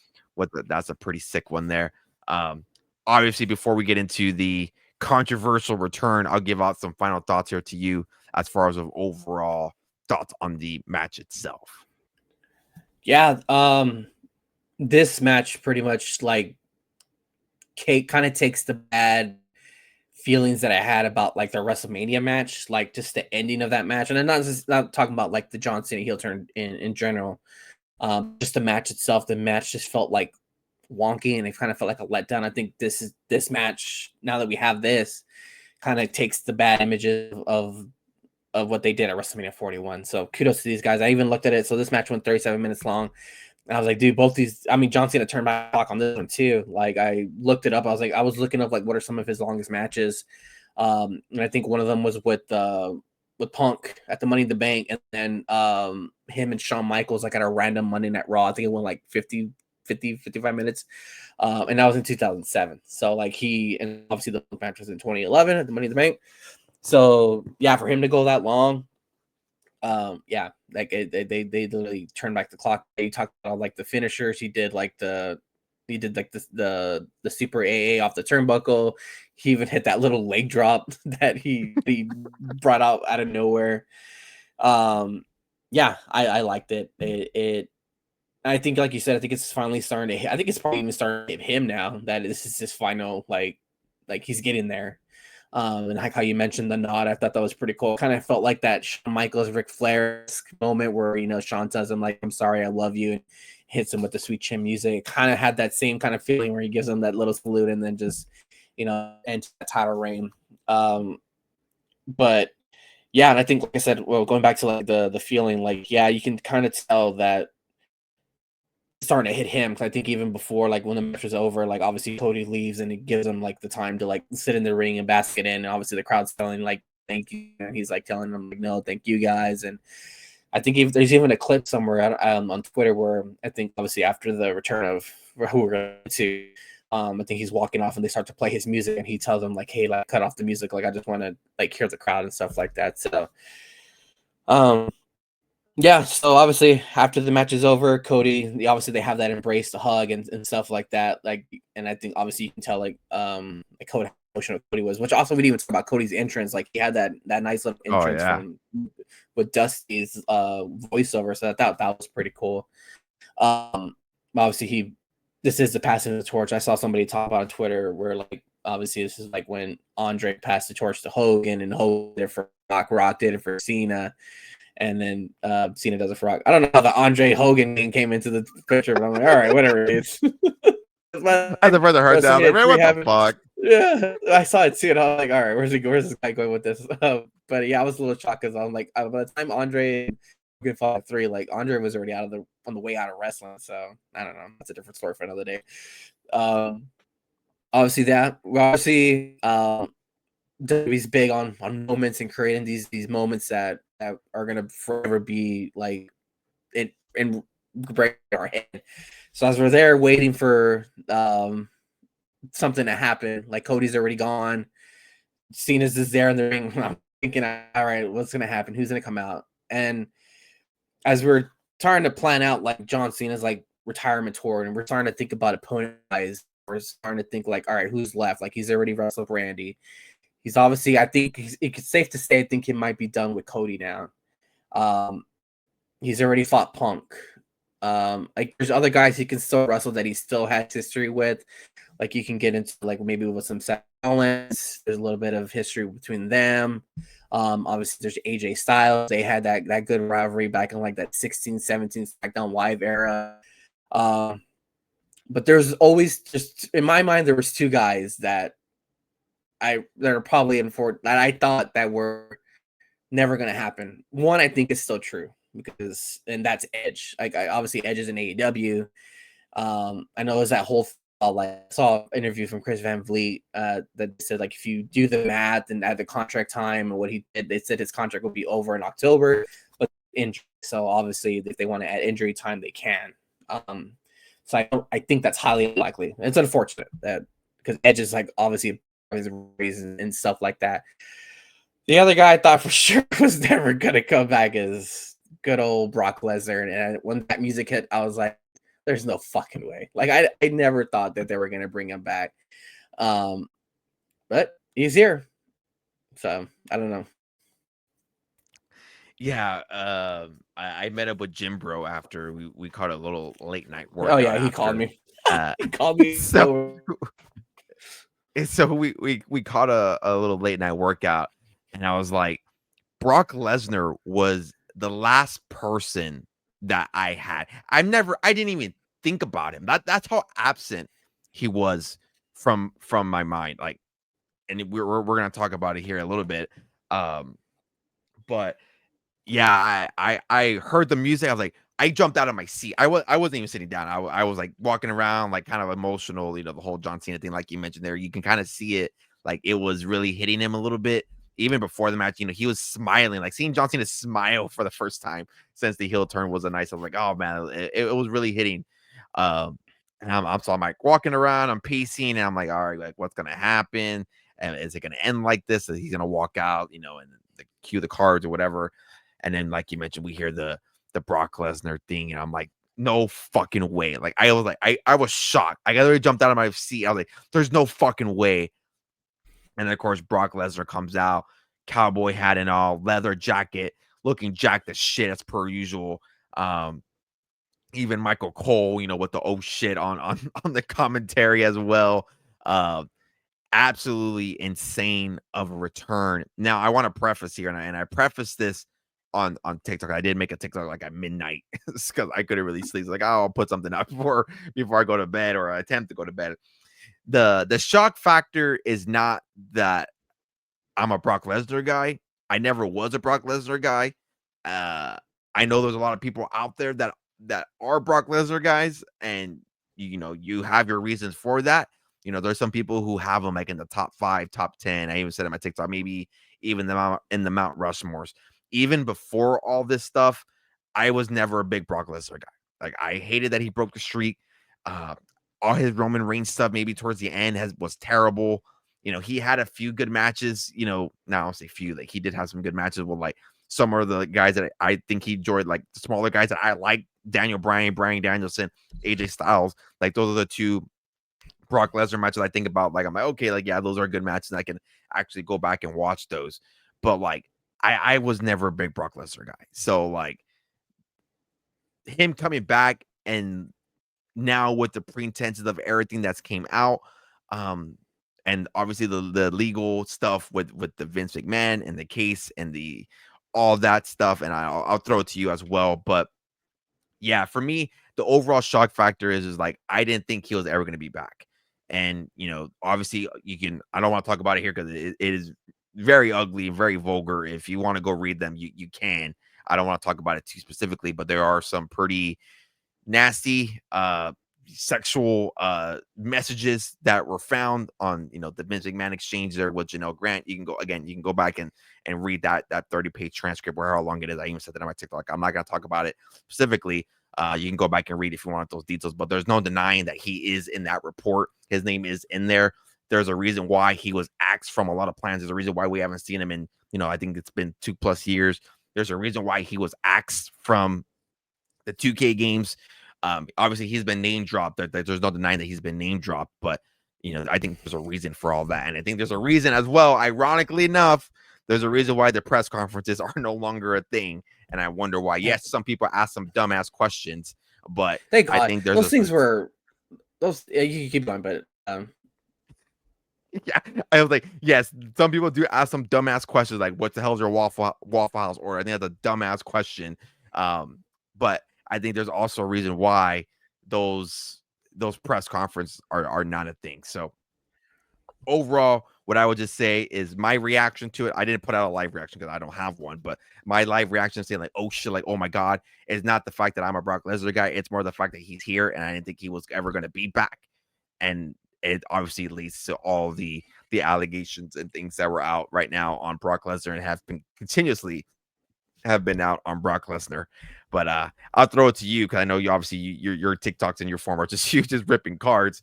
that's a pretty sick one there. Obviously, before we get into the controversial return, I'll give out some final thoughts here to you as far as of overall thoughts on the match itself. Yeah, this match pretty much like kind of takes the bad feelings that I had about like the WrestleMania match, like just the ending of that match, and I'm not talking about like the John Cena heel turn in general. Just the match itself, the match just felt like wonky, and it kind of felt like a letdown. I think this match, now that we have this, kind of takes the bad images of what they did at WrestleMania 41. So kudos to these guys. I even looked at it. So this match went 37 minutes long. And I was like, dude, both these, I mean, John Cena turned back clock on this one too. Like I looked it up. I was looking up like what are some of his longest matches. And I think one of them was with Punk at the Money in the Bank, and then him and Shawn Michaels like at a random Monday Night Raw. I think it went like 55 minutes. And that was in 2007. So like and obviously the match was in 2011 at the Money in the Bank. So yeah, for him to go that long, yeah, like they literally turned back the clock. He talked about like the finishers. He did like the super AA off the turnbuckle. He even hit that little leg drop that he brought out of nowhere. Yeah, I liked it. I think, like you said, I think it's finally starting to. I think it's probably even starting to hit him now that this is his final, like he's getting there. And like how you mentioned the nod, I thought that was pretty cool. Kind of felt like that Shawn Michaels Ric Flair moment where Shawn tells him like, "I'm sorry, I love you," and hits him with the sweet chin music. It kind of had that same kind of feeling where he gives him that little salute and then just ends the title reign. But yeah, and I think, like I said, well, going back to like the feeling, like yeah, you can kind of tell that starting to hit him, because I think even before, like when the match was over, like obviously Cody leaves and it gives him like the time to like sit in the ring and bask it in. And obviously the crowd's telling like thank you, and he's like telling them like no, thank you guys. And I think there's even a clip somewhere on Twitter where I think obviously after the return of who we're going to, I think he's walking off and they start to play his music and he tells them like, hey, like cut off the music, like I just want to like hear the crowd and stuff like that. So, yeah, so obviously after the match is over, Cody, obviously they have that embrace, the hug and stuff like that. Like, and I think obviously you can tell like Cody emotional Cody was, which also we didn't even talk about Cody's entrance. Like he had that nice little entrance from with Dusty's voiceover. So that was pretty cool. Obviously this is the passing of the torch. I saw somebody talk about on Twitter where like obviously this is like when Andre passed the torch to Hogan, and Hogan did it for Rock did it for Cena. And then Cena does it for Rock. I don't know how the Andre Hogan thing came into the picture, but I'm like, all right, whatever it is. I had the brother heard that. Like, man, what the fuck? Yeah, I saw it too, and I was like, all right, where's this guy going with this? But yeah, I was a little shocked because I'm like, by the time Andre Hogan fought at 3, like Andre was already on the way out of wrestling. So I don't know. That's a different story for another day. Obviously WWE's big on moments and creating these moments that are gonna forever be like in break our head. So as we're there waiting for something to happen, like Cody's already gone, Cena's is there in the ring. I'm thinking, all right, what's gonna happen? Who's gonna come out? And as we're trying to plan out like John Cena's like retirement tour, and we're starting to think about opponent guys, we're starting to think like, all right, who's left? Like he's already wrestled Randy. He's obviously, I think it's safe to say, I think he might be done with Cody now. He's already fought Punk. Like there's other guys he can still wrestle that he still has history with. Like you can get into like maybe with some Seth Rollins. There's a little bit of history between them. Obviously there's AJ Styles. They had that good rivalry back in like that 16-17 SmackDown Live era. But there's always, just in my mind, there was 2 guys that that are probably that I thought that were never gonna happen. One I think is still true and that's Edge. Like obviously Edge is in AEW. I know there's that whole like I saw an interview from Chris Van Vliet that said like if you do the math and add the contract time and what he did, they said his contract will be over in October, but injury. So obviously if they want to add injury time, they can. So I think that's highly unlikely. It's unfortunate that because Edge is like obviously his reasons and stuff like that. The other guy I thought for sure was never gonna come back is good old Brock Lesnar, and when that music hit, I was like, there's no fucking way. Like I never thought that they were gonna bring him back. But he's here. So I don't know. Yeah, I met up with Jim Bro after we caught a little late night Oh workout yeah, he called after. me. Uh, He called me. so so we caught a little late night workout, and I was like, Brock Lesnar was the last person that I had. I didn't even think about him. That's how absent he was from my mind. Like, and we're gonna talk about it here a little bit. But yeah, I heard the music. I was like, I jumped out of my seat. I wasn't even sitting down. I was like walking around, like kind of emotional. You know, the whole John Cena thing, like you mentioned there. You can kind of see it, like it was really hitting him a little bit. Even before the match, you know, he was smiling. Like seeing John Cena smile for the first time since the heel turn was a nice. I was like, oh man, it was really hitting. And I'm like walking around, I'm pacing, and I'm like, all right, like what's gonna happen? And is it gonna end like this? Is he gonna walk out? You know, and cue the cards or whatever. And then, like you mentioned, we hear the Brock Lesnar thing, and I'm like, no fucking way. Like I was like, I was shocked. I literally jumped out of my seat. I was like, there's no fucking way. And then of course Brock Lesnar comes out, cowboy hat and all, leather jacket, looking jacked as shit as per usual. Even Michael Cole, you know, with the oh shit on the commentary as well. Uh, Absolutely insane of a return. Now, I want to preface here, and I preface this on TikTok. I did make a TikTok like at midnight because I couldn't really sleep. Like, oh, I'll put something up before I go to bed or I attempt to go to bed. The shock factor is not that I'm a Brock Lesnar guy. I never was a Brock Lesnar guy. I know there's a lot of people out there that are Brock Lesnar guys, and you know you have your reasons for that. You know, there's some people who have them like in the top 5, top 10. I even said in my TikTok, maybe even in the Mount Rushmores. Even before all this stuff, I was never a big Brock Lesnar guy. Like I hated that he broke the streak. Uh, all his Roman Reigns stuff, maybe towards the end, was terrible. You know, he had a few good matches. You know, now I'll say few. Like he did have some good matches with like some of the guys that I think he enjoyed, like the smaller guys that I like, Daniel Bryan, Bryan Danielson, AJ Styles. Like those are the two Brock Lesnar matches I think about. Like I'm like, okay, like yeah, those are good matches. I can actually go back and watch those. But like I was never a big Brock Lesnar guy. So like him coming back and now with the pretenses of everything that's came out, and obviously the legal stuff with the Vince McMahon and the case and the all that stuff, and I'll throw it to you as well. But yeah, for me, the overall shock factor is like I didn't think he was ever going to be back. And you know, obviously, I don't want to talk about it here because it is very ugly, very vulgar. If you want to go read them, you can. I don't want to talk about it too specifically, but there are some pretty nasty sexual messages that were found on, you know, the Vince McMahon exchange there with Janelle Grant. You can go back and read that 30-page transcript, or how long it is. I even said that on my TikTok. I'm not going to talk about it specifically. You can go back and read if you want those details, but there's no denying that he is in that report. His name is in there. There's a reason why he was axed from a lot of plans. There's a reason why we haven't seen him in, you know, I think it's been 2+ years. There's a reason why he was axed from the 2K games. Obviously, he's been name dropped. There's no denying that he's been name dropped, but you know, I think there's a reason for all that, and I think there's a reason as well. Ironically enough, there's a reason why the press conferences are no longer a thing, and I wonder why. Yes, some people ask some dumbass questions, but Thank I God. think there's Those things were those. Yeah, you can keep going, but yeah, I was like, yes, some people do ask some dumbass questions like, "What the hell is your Waffle House order?" I think that's a dumbass question. But I think there's also a reason why those press conferences are not a thing. So overall, what I would just say is my reaction to it. I didn't put out a live reaction because I don't have one, but my live reaction saying like, "Oh shit!" Like, "Oh my god," is not the fact that I'm a Brock Lesnar guy. It's more the fact that he's here, and I didn't think he was ever going to be back. And it obviously leads to all the allegations and things that were out right now on Brock Lesnar and have been continuously have been out on Brock Lesnar. But I'll throw it to you because I know you obviously your TikToks and your form are just you just ripping cards.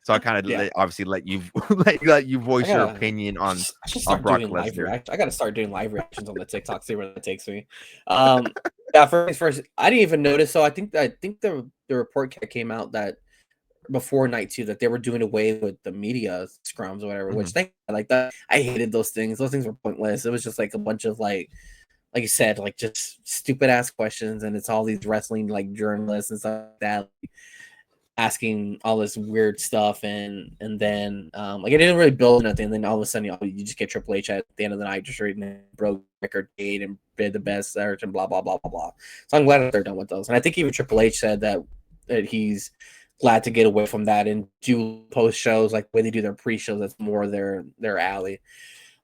So I kind of Yeah, obviously let you let you I voice your gotta. opinion I should on start Brock doing live Lesnar. reaction. I gotta start doing live reactions on the TikTok. See where that takes me. Um, yeah. First, I didn't even notice. So I think the report came out that before night two that they were doing away with the media scrums or whatever. Which Mhm. they like that. I hated those things. Those things were pointless. It was just like a bunch of like you said, like just stupid ass questions, and it's all these wrestling like journalists and stuff like that asking all this weird stuff, and then like it didn't really build nothing. And then all of a sudden, you just get Triple H at the end of the night just reading broke record date and bid the best search and blah blah blah blah blah. So I'm glad that they're done with those. And I think even Triple H said that he's glad to get away from that and do post shows like the way they do their pre shows. That's more their alley.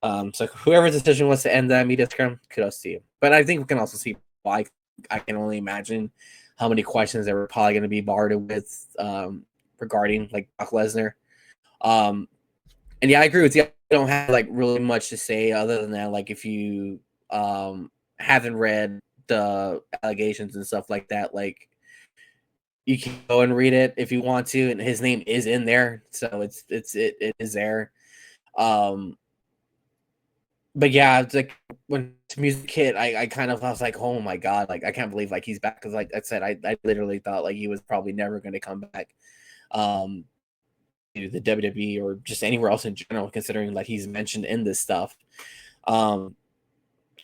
So whoever's decision was to end that media scrum, kudos to you. But I think we can also see why. I can only imagine how many questions they were probably going to be bombarded with regarding like Brock Lesnar. Um, and yeah, I agree with you. I don't have like really much to say other than that. Like if you haven't read the allegations and stuff like that, like you can go and read it if you want to, and his name is in there, so it is there. Um, but yeah, it's like when music hit, I kind of I was like, oh my god, like I can't believe like he's back because like I said, I literally thought like he was probably never going to come back, um, to the WWE or just anywhere else in general, considering like he's mentioned in this stuff. Um,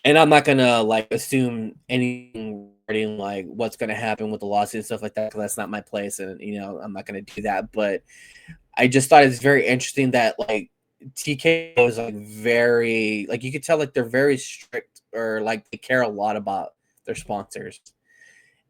and I'm not gonna like assume anything regarding like what's gonna happen with the lawsuit and stuff like that because that's not my place, and I'm not gonna do that. But I just thought it's very interesting that like TKO is like very like you could tell like they're very strict or like they care a lot about their sponsors.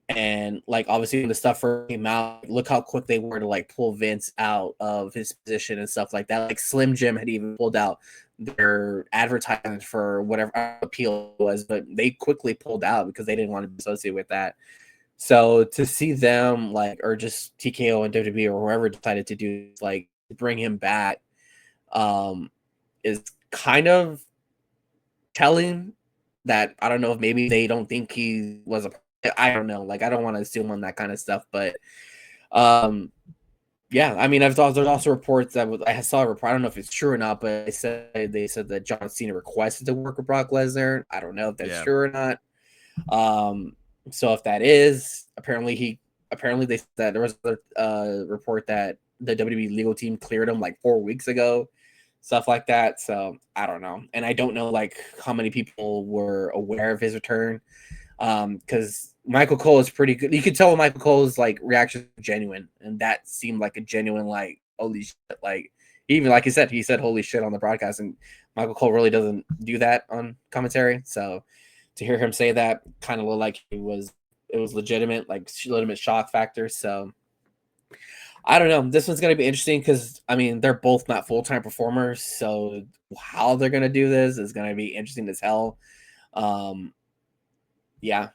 And like obviously when the stuff first came out, look how quick they were to like pull Vince out of his position and stuff like that. Like Slim Jim had even pulled out their advertisement for whatever appeal it was, but they quickly pulled out because they didn't want to be associated with that. So to see them like, or just TKO and WWE or whoever decided to do like bring him back, um, is kind of telling that I don't know if maybe they don't think he was a. I don't know. Like I don't want to assume on that kind of stuff, but um, yeah. I mean, I've thought there's also reports that I saw a report. I don't know if it's true or not, but they said that John Cena requested to work with Brock Lesnar. I don't know if that's Yeah. true or not. Um, so if that is, apparently they said that there was a report that the WWE legal team cleared him like 4 weeks ago, stuff like that. So I don't know, and I don't know like how many people were aware of his return. Because Michael Cole is pretty good. You could tell Michael Cole's like reaction was genuine, and that seemed like a genuine like holy shit. Like even like he said holy shit on the broadcast, and Michael Cole really doesn't do that on commentary. So to hear him say that kind of looked like it was legitimate, like legitimate shock factor. So I don't know. This one's gonna be interesting because I mean they're both not full time performers, so how they're gonna do this is gonna be interesting as hell. Um, yeah,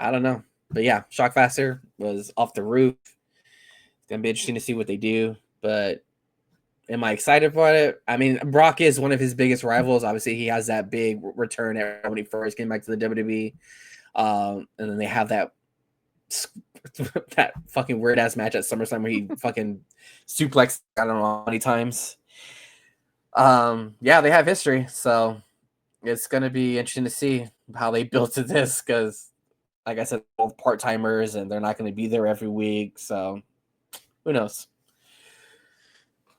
I don't know, but yeah, shock factor was off the roof. It's gonna be interesting to see what they do, but am I excited for it? I mean, Brock is one of his biggest rivals. Obviously, he has that big return when he first came back to the WWE. And then they have that that fucking weird ass match at SummerSlam where he fucking suplexed I don't know how many times. Yeah, they have history, so it's gonna be interesting to see how they built to this because, like I said, both part timers and they're not going to be there every week. So who knows?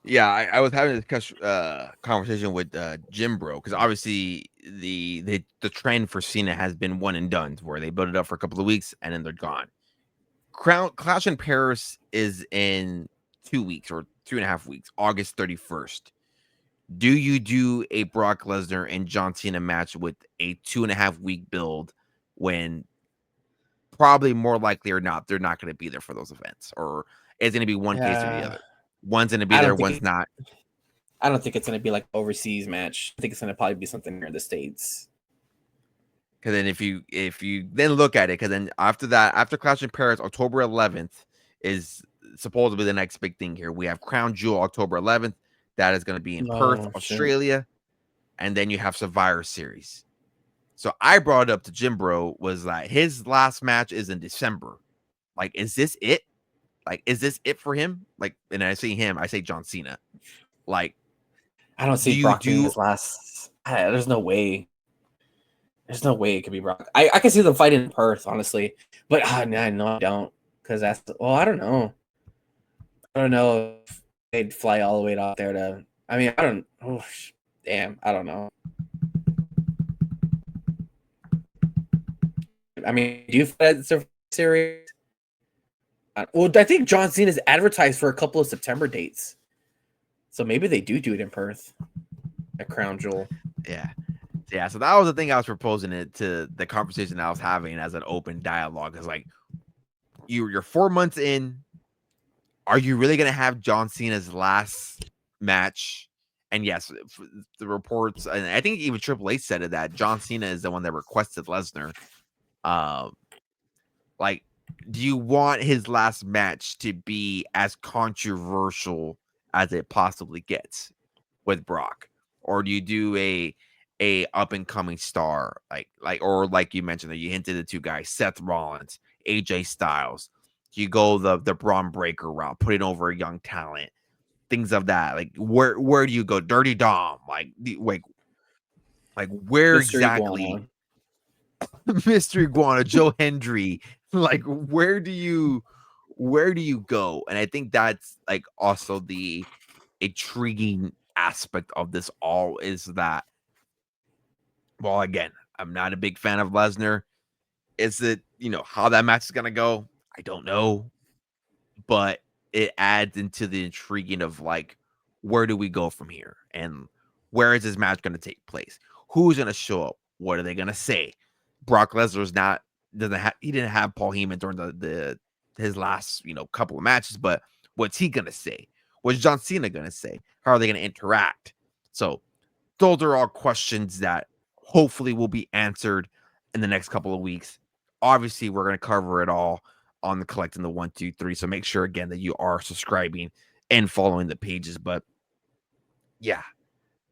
Yeah, I was having this conversation with Jim Bro because obviously the trend for Cena has been one and done where they build it up for a couple of weeks and then they're gone. Clash in Paris is in 2 weeks or 2.5 weeks, August 31st. Do you do a Brock Lesnar and John Cena match with a 2.5 week build when probably more likely or not they're not going to be there for those events, or is going to be one case or the Yeah, other? One's going to be I there, don't one's think not. I don't think it's going to be like an overseas match. I think it's going to probably be something here in the States. Because then if you then look at it, because then after that, after Clash in Paris, October 11th is supposedly the next big thing here. We have Crown Jewel October 11th. That is going to be in Perth, No, shit. Australia. And then you have Survivor Series. So I brought it up to Jim Bro was like his last match is in December. Like, is this it? Like, is this it for him? Like, and I say him, I say John Cena. Like, I don't do see you Brock being do his last. There's no way. There's no way it could be Brock. I can see them fighting in Perth, honestly. But no, I don't. Because that's, well, I don't know. I don't know if they'd fly all the way out there to. I mean, I don't. Oh, damn, I don't know. I mean, do you fight at the series? Well, I think John Cena's advertised for a couple of September dates, so maybe they do it in Perth at Crown Jewel. Yeah. So that was the thing I was proposing it to the conversation I was having as an open dialogue. Is like you're 4 months in. Are you really gonna have John Cena's last match? And yes, the reports, and I think even Triple H said it that John Cena is the one that requested Lesnar. Like, do you want his last match to be as controversial as it possibly gets with Brock, or do you do a up and coming star or like you mentioned that you hinted the two guys, Seth Rollins, AJ Styles? You go the Braun Breaker route, put it over a young talent, things of that. Like where do you go? Dirty Dom, like where Mystery exactly? Iguana. Mystery Iguana, Joe Hendry. Like where do you go? And I think that's like also the intriguing aspect of this all is that, well, again, I'm not a big fan of Lesnar. Is it, how that match is gonna go? I don't know. But it adds into the intriguing of like, where do we go from here? And where is this match gonna take place? Who's gonna show up? What are they gonna say? Brock Lesnar's not doesn't have he didn't have Paul Heyman during the his last couple of matches, but what's he gonna say? What's John Cena gonna say? How are they gonna interact? So those are all questions that hopefully will be answered in the next couple of weeks. Obviously, we're gonna cover it all on the Collecting the 1, 2, 3. So make sure again that you are subscribing and following the pages. But yeah,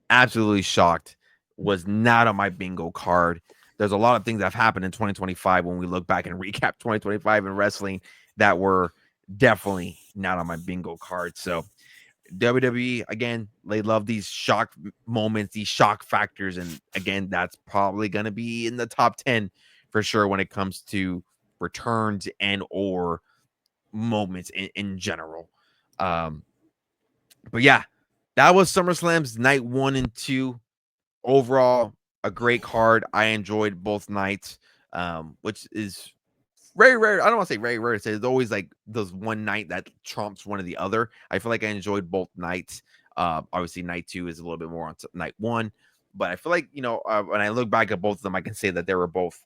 absolutely shocked. Was not on my bingo card. There's a lot of things that have happened in 2025 when we look back and recap 2025 in wrestling that were definitely not on my bingo card. So WWE, again, they love these shock moments, these shock factors. And again, that's probably going to be in the top 10 for sure when it comes to returns and or moments in general. But yeah, that was SummerSlam's night 1 and 2. Overall, a great card. I enjoyed both nights, which is very rare. I don't want to say very rare to say. There's always like those one night that trumps one or the other. I feel like I enjoyed both nights. Obviously, night 2 is a little bit more on night 1, but I feel like when I look back at both of them, I can say that they were both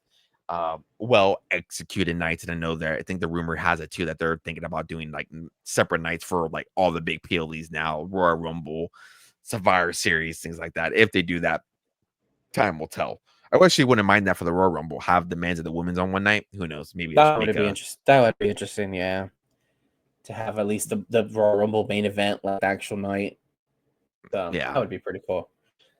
well executed nights. And I know that I think the rumor has it too that they're thinking about doing like separate nights for like all the big PLEs now, Royal Rumble, Survivor Series, things like that. If they do that, time will tell. I actually wouldn't mind that for the Royal Rumble. Have the men's and the women's on one night. Who knows? Maybe just That make would be a interesting. That would be interesting, yeah. To have at least the Royal Rumble main event like the actual night. yeah. That would be pretty cool.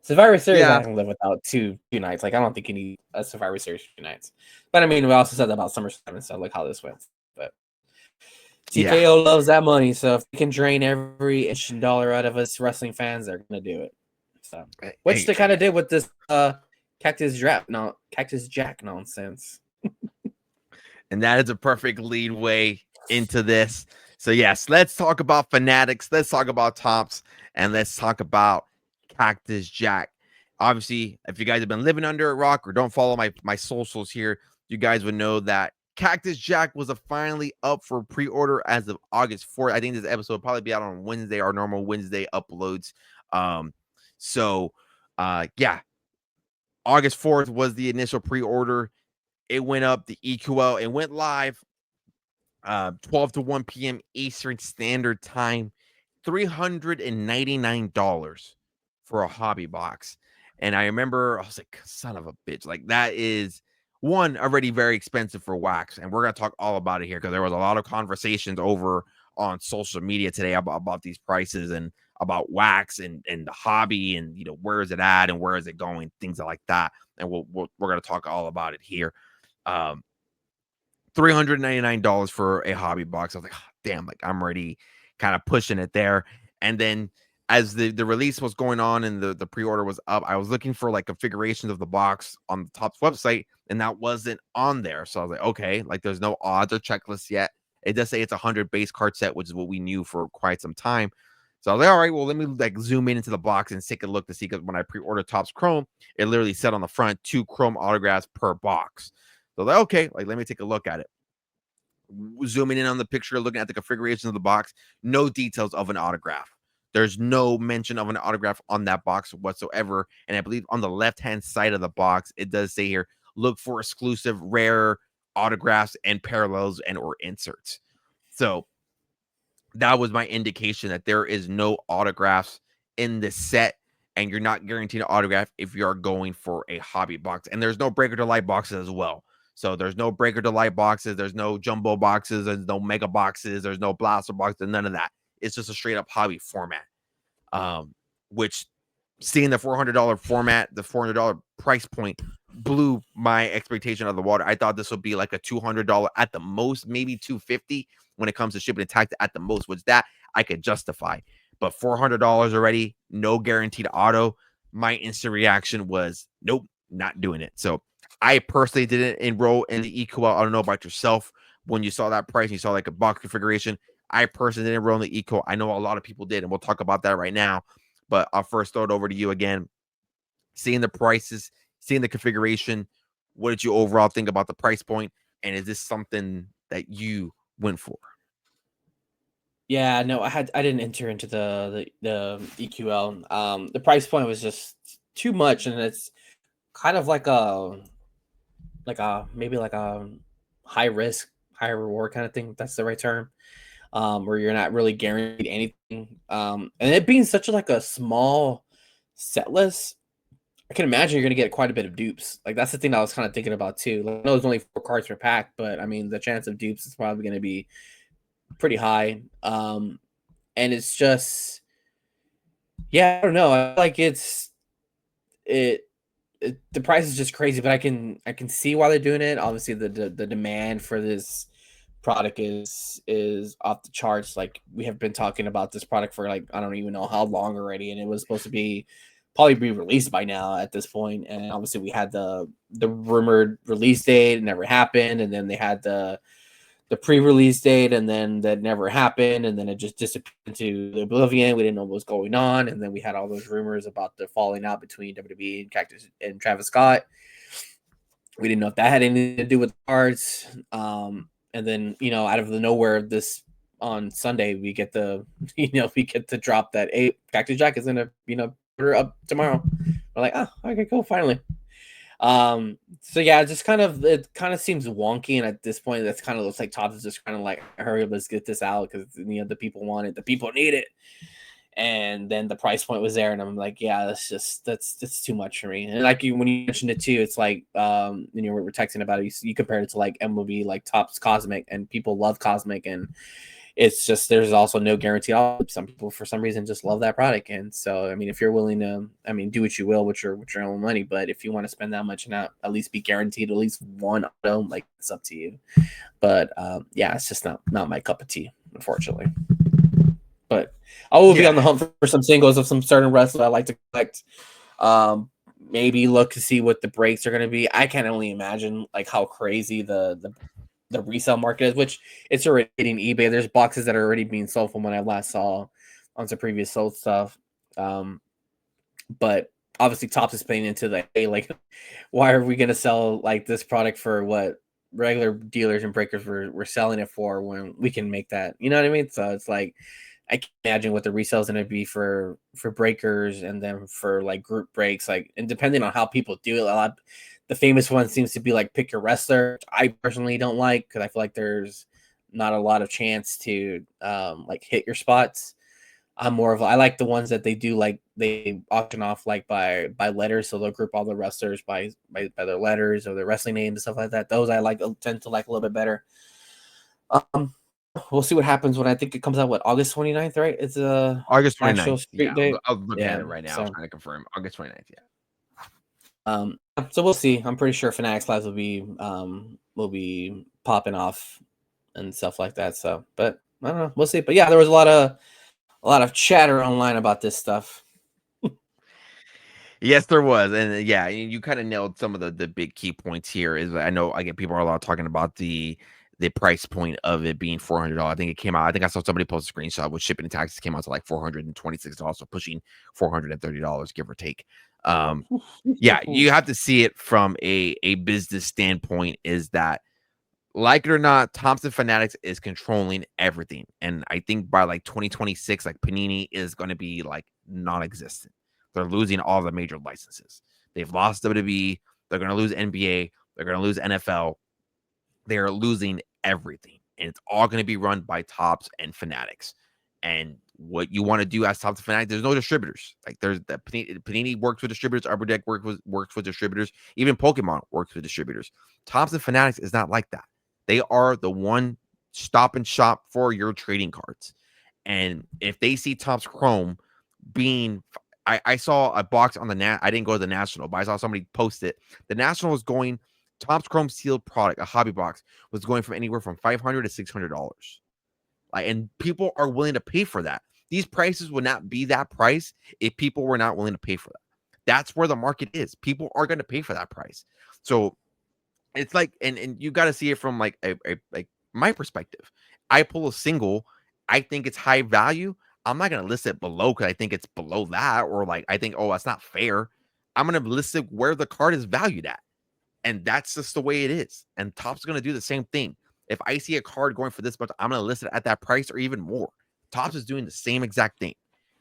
Survivor Series, Yeah. I can live without two nights. Like, I don't think you need a Survivor Series for 2 nights. But I mean, we also said that about SummerSlam and stuff, like how this went. But Yeah. TKO loves that money, so if they can drain every inch and dollar out of us wrestling fans, they're gonna do it. So, which they kind of did with this Cactus Jack nonsense. And that is a perfect lead way into this. So yes, let's talk about Fanatics. Let's talk about Topps, and let's talk about Cactus Jack. Obviously, if you guys have been living under a rock or don't follow my socials here, you guys would know that Cactus Jack was finally up for pre-order as of August 4th. I think this episode will probably be out on Wednesday, our normal Wednesday uploads. Yeah, August 4th was the initial pre-order. It went up the EQL. It went live 12 to 1 p.m. Eastern Standard Time. $399 for a hobby box. And I remember I was like, son of a bitch. Like, that is one already very expensive for wax. And we're gonna talk all about it here because there was a lot of conversations over on social media today about these prices and about wax and the hobby and where is it at and where is it going, things like that. And we're gonna talk all about it here. Um, $399 for a hobby box. I was like, oh, damn, like I'm already kind of pushing it there. And then as the release was going on and the pre-order was up, I was looking for like configurations of the box on the Topps website, and that wasn't on there. So I was like, okay, like there's no odds or checklists yet. It does say it's a 100 base card set, which is what we knew for quite some time. So I was like, all right, well, let me like zoom in into the box and take a look to see, because when I pre-ordered Topps Chrome, it literally said on the front 2 Chrome autographs per box. So like, okay, like let me take a look at it. Zooming in on the picture, looking at the configuration of the box, no details of an autograph. There's no mention of an autograph on that box whatsoever. And I believe on the left-hand side of the box, it does say here, look for exclusive rare autographs and parallels and or inserts. So that was my indication that there is no autographs in this set, and you're not guaranteed an autograph if you are going for a hobby box. And there's no Breaker Delight boxes as well. So there's no Breaker Delight boxes, there's no jumbo boxes, there's no mega boxes, there's no blaster boxes, none of that. It's just a straight up hobby format. Which, seeing the $400 format, the $400 price point, blew my expectation out of the water. I thought this would be like a $200 at the most, maybe $250 when it comes to shipping and tax at the most, which that I could justify. But $400 already, no guaranteed auto. My instant reaction was, nope, not doing it. So I personally didn't enroll in the EQL. I don't know about yourself. When you saw that price, you saw like a box configuration. I personally didn't enroll in the EQL. I know a lot of people did, and we'll talk about that right now. But I'll first throw it over to you again. Seeing the prices, seeing the configuration, what did you overall think about the price point? And is this something that you went for? Yeah, no, I didn't enter into the EQL. The price point was just too much, and it's kind of like a maybe like a high risk, high reward kind of thing. If that's the right term. Where you're not really guaranteed anything. And it being such like a small set list, I can imagine you're gonna get quite a bit of dupes. Like that's the thing I was kind of thinking about too. Like, I know it's only 4 cards per pack, but I mean the chance of dupes is probably gonna be pretty high. And it's just, yeah, I don't know. I feel like it, the price is just crazy, but I can see why they're doing it. Obviously, the demand for this product is off the charts. Like we have been talking about this product for like I don't even know how long already, and it was supposed to be probably be released by now at this point. And obviously, we had the rumored release date, it never happened, and then they had the pre-release date, and then that never happened, and then it just disappeared into the oblivion. We didn't know what was going on, and then we had all those rumors about the falling out between WWE and Cactus and Travis Scott. We didn't know if that had anything to do with the cards. And then out of the nowhere, this on Sunday we get we get to drop that Cactus Jack is gonna order up tomorrow. We're like, oh, okay, cool, finally. So yeah, it kind of seems wonky, and at this point, that's kind of looks like Topps is just kind of like, hurry up, let's get this out because the people want it, the people need it, and then the price point was there, and I'm like, yeah, that's too much for me. And like when you mentioned it too, it's like we were texting about it. You compared it to like MLB, like Topps Cosmic, and people love Cosmic, and it's just there's also no guarantee. Some people for some reason just love that product, and so I mean, if you're willing to, I mean, do what you will with your own money, but if you want to spend that much and not at least be guaranteed at least one auto, like it's up to you. But yeah, it's just not my cup of tea, unfortunately. But I will be on the hunt for some singles of some certain wrestlers I like to collect. Maybe look to see what the breaks are going to be. I can only imagine like how crazy the resale market is, which it's already hitting eBay. There's boxes that are already being sold from when I last saw on some previous sold stuff. But obviously Topps is playing into the, hey, like, why are we going to sell like this product for what regular dealers and breakers were selling it for when we can make that, you know what I mean? So it's like, I can imagine what the resale is going to be for breakers, and then for like group breaks, like, and depending on how people do it, a lot. The famous one seems to be like pick your wrestler. I personally don't like because I feel like there's not a lot of chance to like hit your spots. I like the ones that they do like they auction off like by letters, so they'll group all the wrestlers by their letters or their wrestling names and stuff like that. Those I like tend to like a little bit better. Um, we'll see what happens when I think it comes out. What, August 29th, right? It's a August National 29th. Yeah, Street Day. I was looking at Yeah, it right now, so trying to confirm. August 29th. Yeah. so we'll see. I'm pretty sure Fanatics Lives will be popping off and stuff like that. So, but I don't know. We'll see. But yeah, there was a lot of chatter online about this stuff. Yes, there was, and yeah, you kind of nailed some of the big key points here. Is I know I get people are a lot talking about the price point of it being $400. I think it came out. I think I saw somebody post a screenshot with shipping and taxes came out to like $426, so pushing $430, give or take. Yeah, you have to see it from a business standpoint. Is that, like it or not, Thompson Fanatics is controlling everything, and I think by like 2026, like Panini is going to be like non-existent. They're losing all the major licenses. They've lost WWE. They're going to lose NBA. They're going to lose NFL. They are losing everything, and it's all going to be run by Topps and Fanatics. And what you want to do as Topps and Fanatics, there's no distributors. Like there's that Panini works with distributors, Upper Deck works with distributors, even Pokemon works with distributors. Topps and Fanatics is not like that. They are the one stop and shop for your trading cards. And if they see Topps Chrome being, I saw a box on the I didn't go to the National, but I saw somebody post it. The National was going, Topps Chrome sealed product, a hobby box, was going from anywhere from $500 to $600. Like, and people are willing to pay for that. These prices would not be that price if people were not willing to pay for that. That's where the market is. People are going to pay for that price. So it's like, and you got to see it from like like my perspective. I pull a single, I think it's high value. I'm not going to list it below because I think it's below that, or like I think, oh, that's not fair. I'm going to list it where the card is valued at. And that's just the way it is. And Topps going to do the same thing. If I see a card going for this much, I'm going to list it at that price or even more. Topps is doing the same exact thing.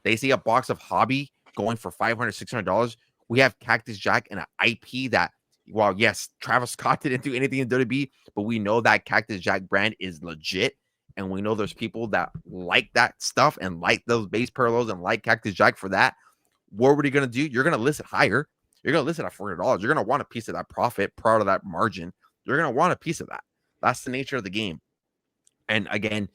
They see a box of hobby going for $500, $600. We have Cactus Jack and an IP that, well, yes, Travis Scott didn't do anything in WWE, but we know that Cactus Jack brand is legit. And we know there's people that like that stuff and like those base parallels and like Cactus Jack for that. What are you going to do? You're going to list it higher. You're going to list it at $400. You're going to want a piece of that profit, part of that margin. You're going to want a piece of that. That's the nature of the game. And again,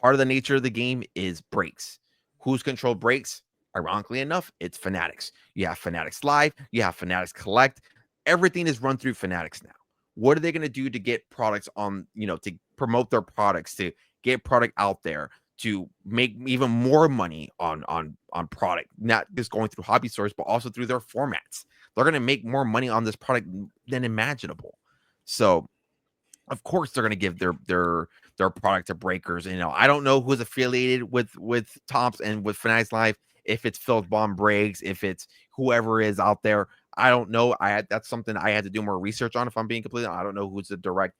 part of the nature of the game is breaks. Who's controlled breaks? Ironically enough, it's Fanatics. You have Fanatics Live. You have Fanatics Collect. Everything is run through Fanatics now. What are they going to do to get products on, to promote their products, to get product out there, to make even more money on product, not just going through hobby stores, but also through their formats. They're going to make more money on this product than imaginable. So, of course, they're going to give their product to breakers. I don't know who's affiliated with Topps and with Fanatics Live. If it's Phil Bomb Breaks, if it's whoever is out there, I don't know. That's something I had to do more research on. If I'm being completely, I don't know who's the direct,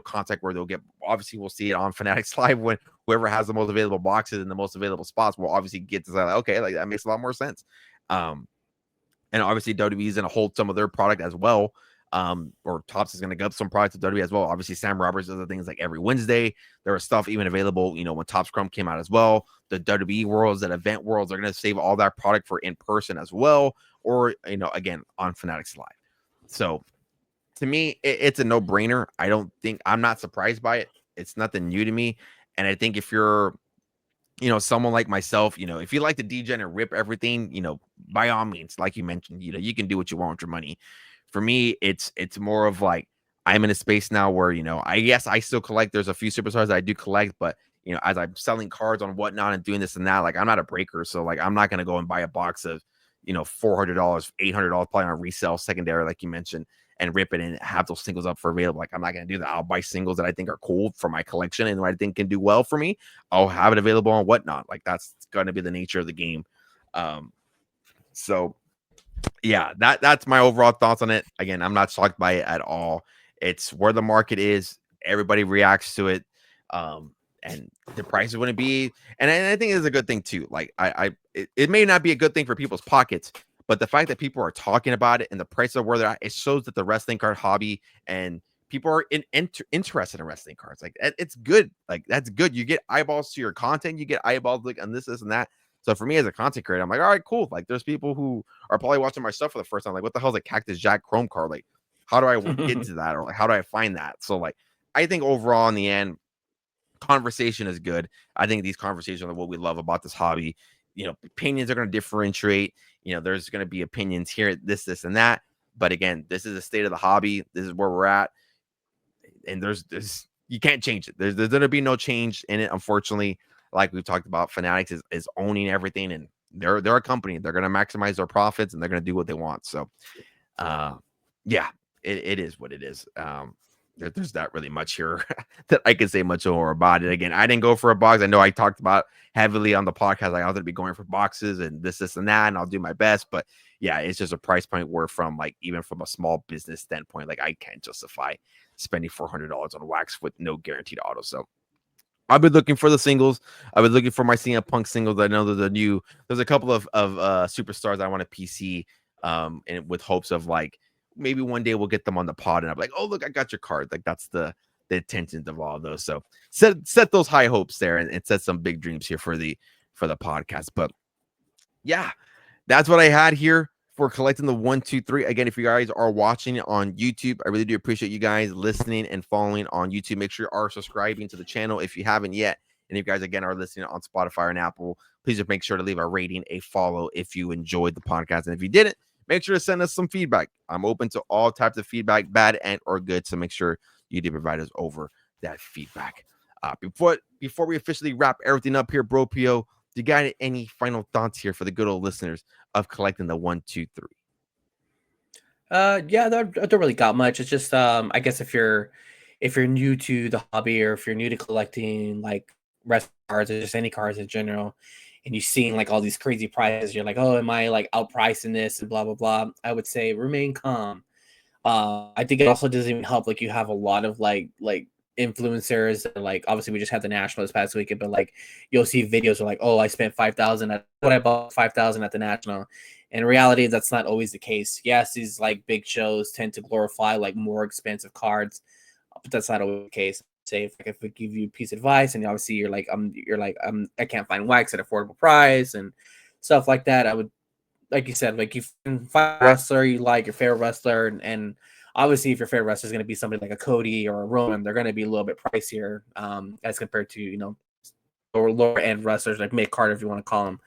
contact where they'll get. Obviously, we'll see it on Fanatics Live when whoever has the most available boxes and the most available spots will obviously get to say, okay, like that makes a lot more sense. And obviously WWE is going to hold some of their product as well. Or Topps is going to get some product to WWE as well. Obviously, Sam Roberts does the things like every Wednesday. There was stuff even available, when Topps Chrome came out as well. The WWE worlds, that event worlds, are going to save all that product for in person as well. Or, again, on Fanatics Live. So to me, it's a no-brainer. I'm not surprised by it. It's nothing new to me. And I think if you're, someone like myself, if you like to degen and rip everything, by all means, like you mentioned, you can do what you want with your money. For me, it's more of like, I'm in a space now where, I still collect. There's a few superstars that I do collect, but as I'm selling cards on whatnot and doing this and that, like I'm not a breaker. So like, I'm not going to go and buy a box of, $400, $800 probably on resale secondary, like you mentioned, and rip it and have those singles up for available. Like I'm not going to do that. I'll buy singles that I think are cool for my collection and what I think can do well for me. I'll have it available on whatnot. Like that's going to be the nature of the game. So yeah, that's my overall thoughts on it. Again, I'm not shocked by it at all. It's where the market is. Everybody reacts to it. And the prices wouldn't be, and I think it's a good thing too. Like it may not be a good thing for people's pockets, but the fact that people are talking about it and the price of where they're at, it shows that the wrestling card hobby and people are interested in wrestling cards. Like it's good. Like that's good. You get eyeballs to your content. You get eyeballs like on this and that. So for me as a content creator, I'm like, all right, cool. Like there's people who are probably watching my stuff for the first time. Like, what the hell is a Cactus Jack Chrome card? Like, how do I get to that? Or like, how do I find that? So like, I think overall in the end, conversation is good. I think these conversations are what we love about this hobby. Opinions are going to differentiate. There's going to be opinions here, this, and that. But again, this is the state of the hobby. This is where we're at. And there's you can't change it. There's going to be no change in it, unfortunately. Like we've talked about, Fanatics is owning everything, and they're a company. They're going to maximize their profits, and they're going to do what they want. So, yeah, it is what it is. There's not really much here that I can say much more about it. Again, I didn't go for a box. I know I talked about heavily on the podcast. Like I was going to be going for boxes and this, and that, and I'll do my best. But yeah, it's just a price point where even from a small business standpoint, like I can't justify spending $400 on wax with no guaranteed auto. So I've been looking for the singles. I've been looking for my CM Punk singles. I know there's a couple of superstars I want to PC, and with hopes of like maybe one day we'll get them on the pod, and I'm like, oh look, I got your card. Like that's the intention of all of those. So set those high hopes there, and set some big dreams here for the podcast. But yeah, that's what I had here for collecting the 1, 2, 3. Again, if you guys are watching on YouTube, I really do appreciate you guys listening and following on YouTube. Make sure you are subscribing to the channel if you haven't yet. And if you guys, again, are listening on Spotify and Apple, please just make sure to leave a rating, a follow if you enjoyed the podcast. And if you didn't, make sure to send us some feedback. I'm open to all types of feedback, bad and or good. So make sure you do provide us over that feedback. Before we officially wrap everything up here, Bro PO, do you got any final thoughts here for the good old listeners of collecting the 1, 2, 3? Yeah, I don't really got much. It's just I guess if you're new to the hobby, or if you're new to collecting like wrestling cards or just any cards in general, and you're seeing like all these crazy prices, you're like, oh, am I like outpricing this and blah blah blah. I would say remain calm. I think it also doesn't even help. Like you have a lot of like influencers that, like, obviously we just had the national this past weekend, but like you'll see videos of like, oh, I spent 5,000 at what I bought 5,000 at the national. And in reality, that's not always the case. Yes, these like big shows tend to glorify like more expensive cards, but that's not always the case. Say if we give you a piece of advice, and obviously you're like I can't find wax at affordable price and stuff like that, I would, like you said, like you find a wrestler you like, your favorite wrestler, and obviously if your favorite wrestler is going to be somebody like a Cody or a Roman, they're going to be a little bit pricier as compared to lower end wrestlers like mid card, if you want to call them.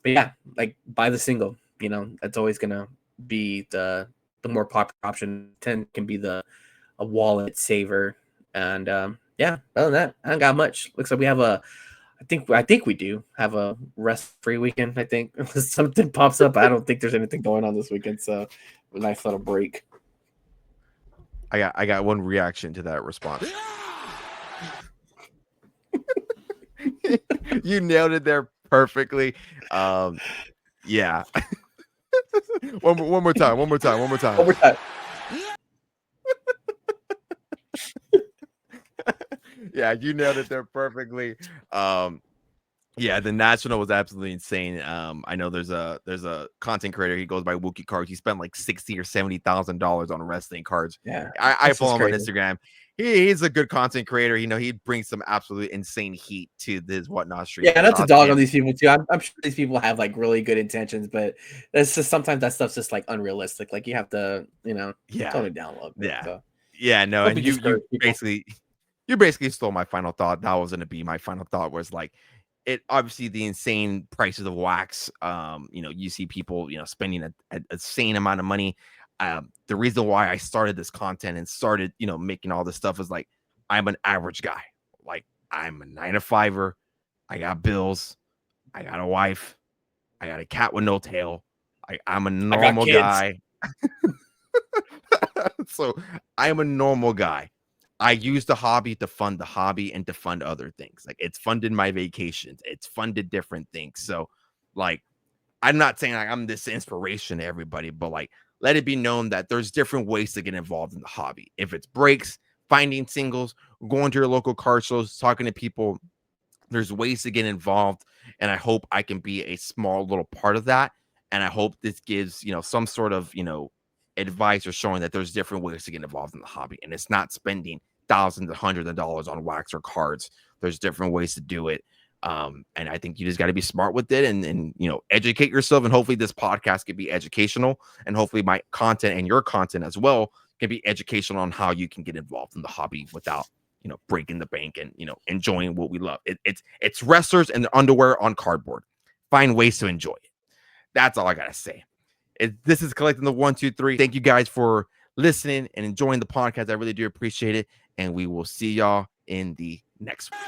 But yeah, like buy the single. That's always going to be the more popular option. 10 can be a wallet saver. And yeah, other than that, I don't got much. Looks like we have I think we do have a rest-free weekend. I think unless something pops up, I don't think there's anything going on this weekend. So a nice little break. I got one reaction to that response. You nailed it there perfectly. Yeah. one more time. One more time. Yeah, you nailed it there perfectly. Yeah, the national was absolutely insane. I know there's a content creator. He goes by Wookie Cards. He spent like $60,000 or $70,000 on wrestling cards. Yeah, I follow him on Instagram. He's a good content creator. He brings some absolute insane heat to this whatnot stream. Yeah, not to dog on these people too. I'm sure these people have like really good intentions, but it's just sometimes that stuff's just like unrealistic. Like you have to, tone it down a little bit. Yeah, so. Yeah. No, and you basically stole my final thought. That was going to be my final thought. Was like, it obviously the insane prices of wax. You see people spending an insane amount of money. The reason why I started this content and started making all this stuff is like, I'm an average guy. Like I'm a 9-to-5er. I got bills. I got a wife. I got a cat with no tail. I'm a normal guy. So I'm a normal guy. I use the hobby to fund the hobby and to fund other things. Like it's funded my vacations. It's funded different things. So like, I'm not saying like I'm this inspiration to everybody, but like, let it be known that there's different ways to get involved in the hobby. If it's breaks, finding singles, going to your local card shows, talking to people, there's ways to get involved. And I hope I can be a small little part of that. And I hope this gives, some sort of, advice or showing that there's different ways to get involved in the hobby. And it's not spending thousands and hundreds of dollars on wax or cards. There's different ways to do it. And I think you just got to be smart with it and educate yourself. And hopefully this podcast can be educational, and hopefully my content and your content as well can be educational on how you can get involved in the hobby without breaking the bank and enjoying what we love. It's wrestlers and their underwear on cardboard. Find ways to enjoy it. That's all I gotta say. This is Collecting the 1, 2, 3. Thank you guys for listening and enjoying the podcast. I really do appreciate it, and we will see y'all in the next one.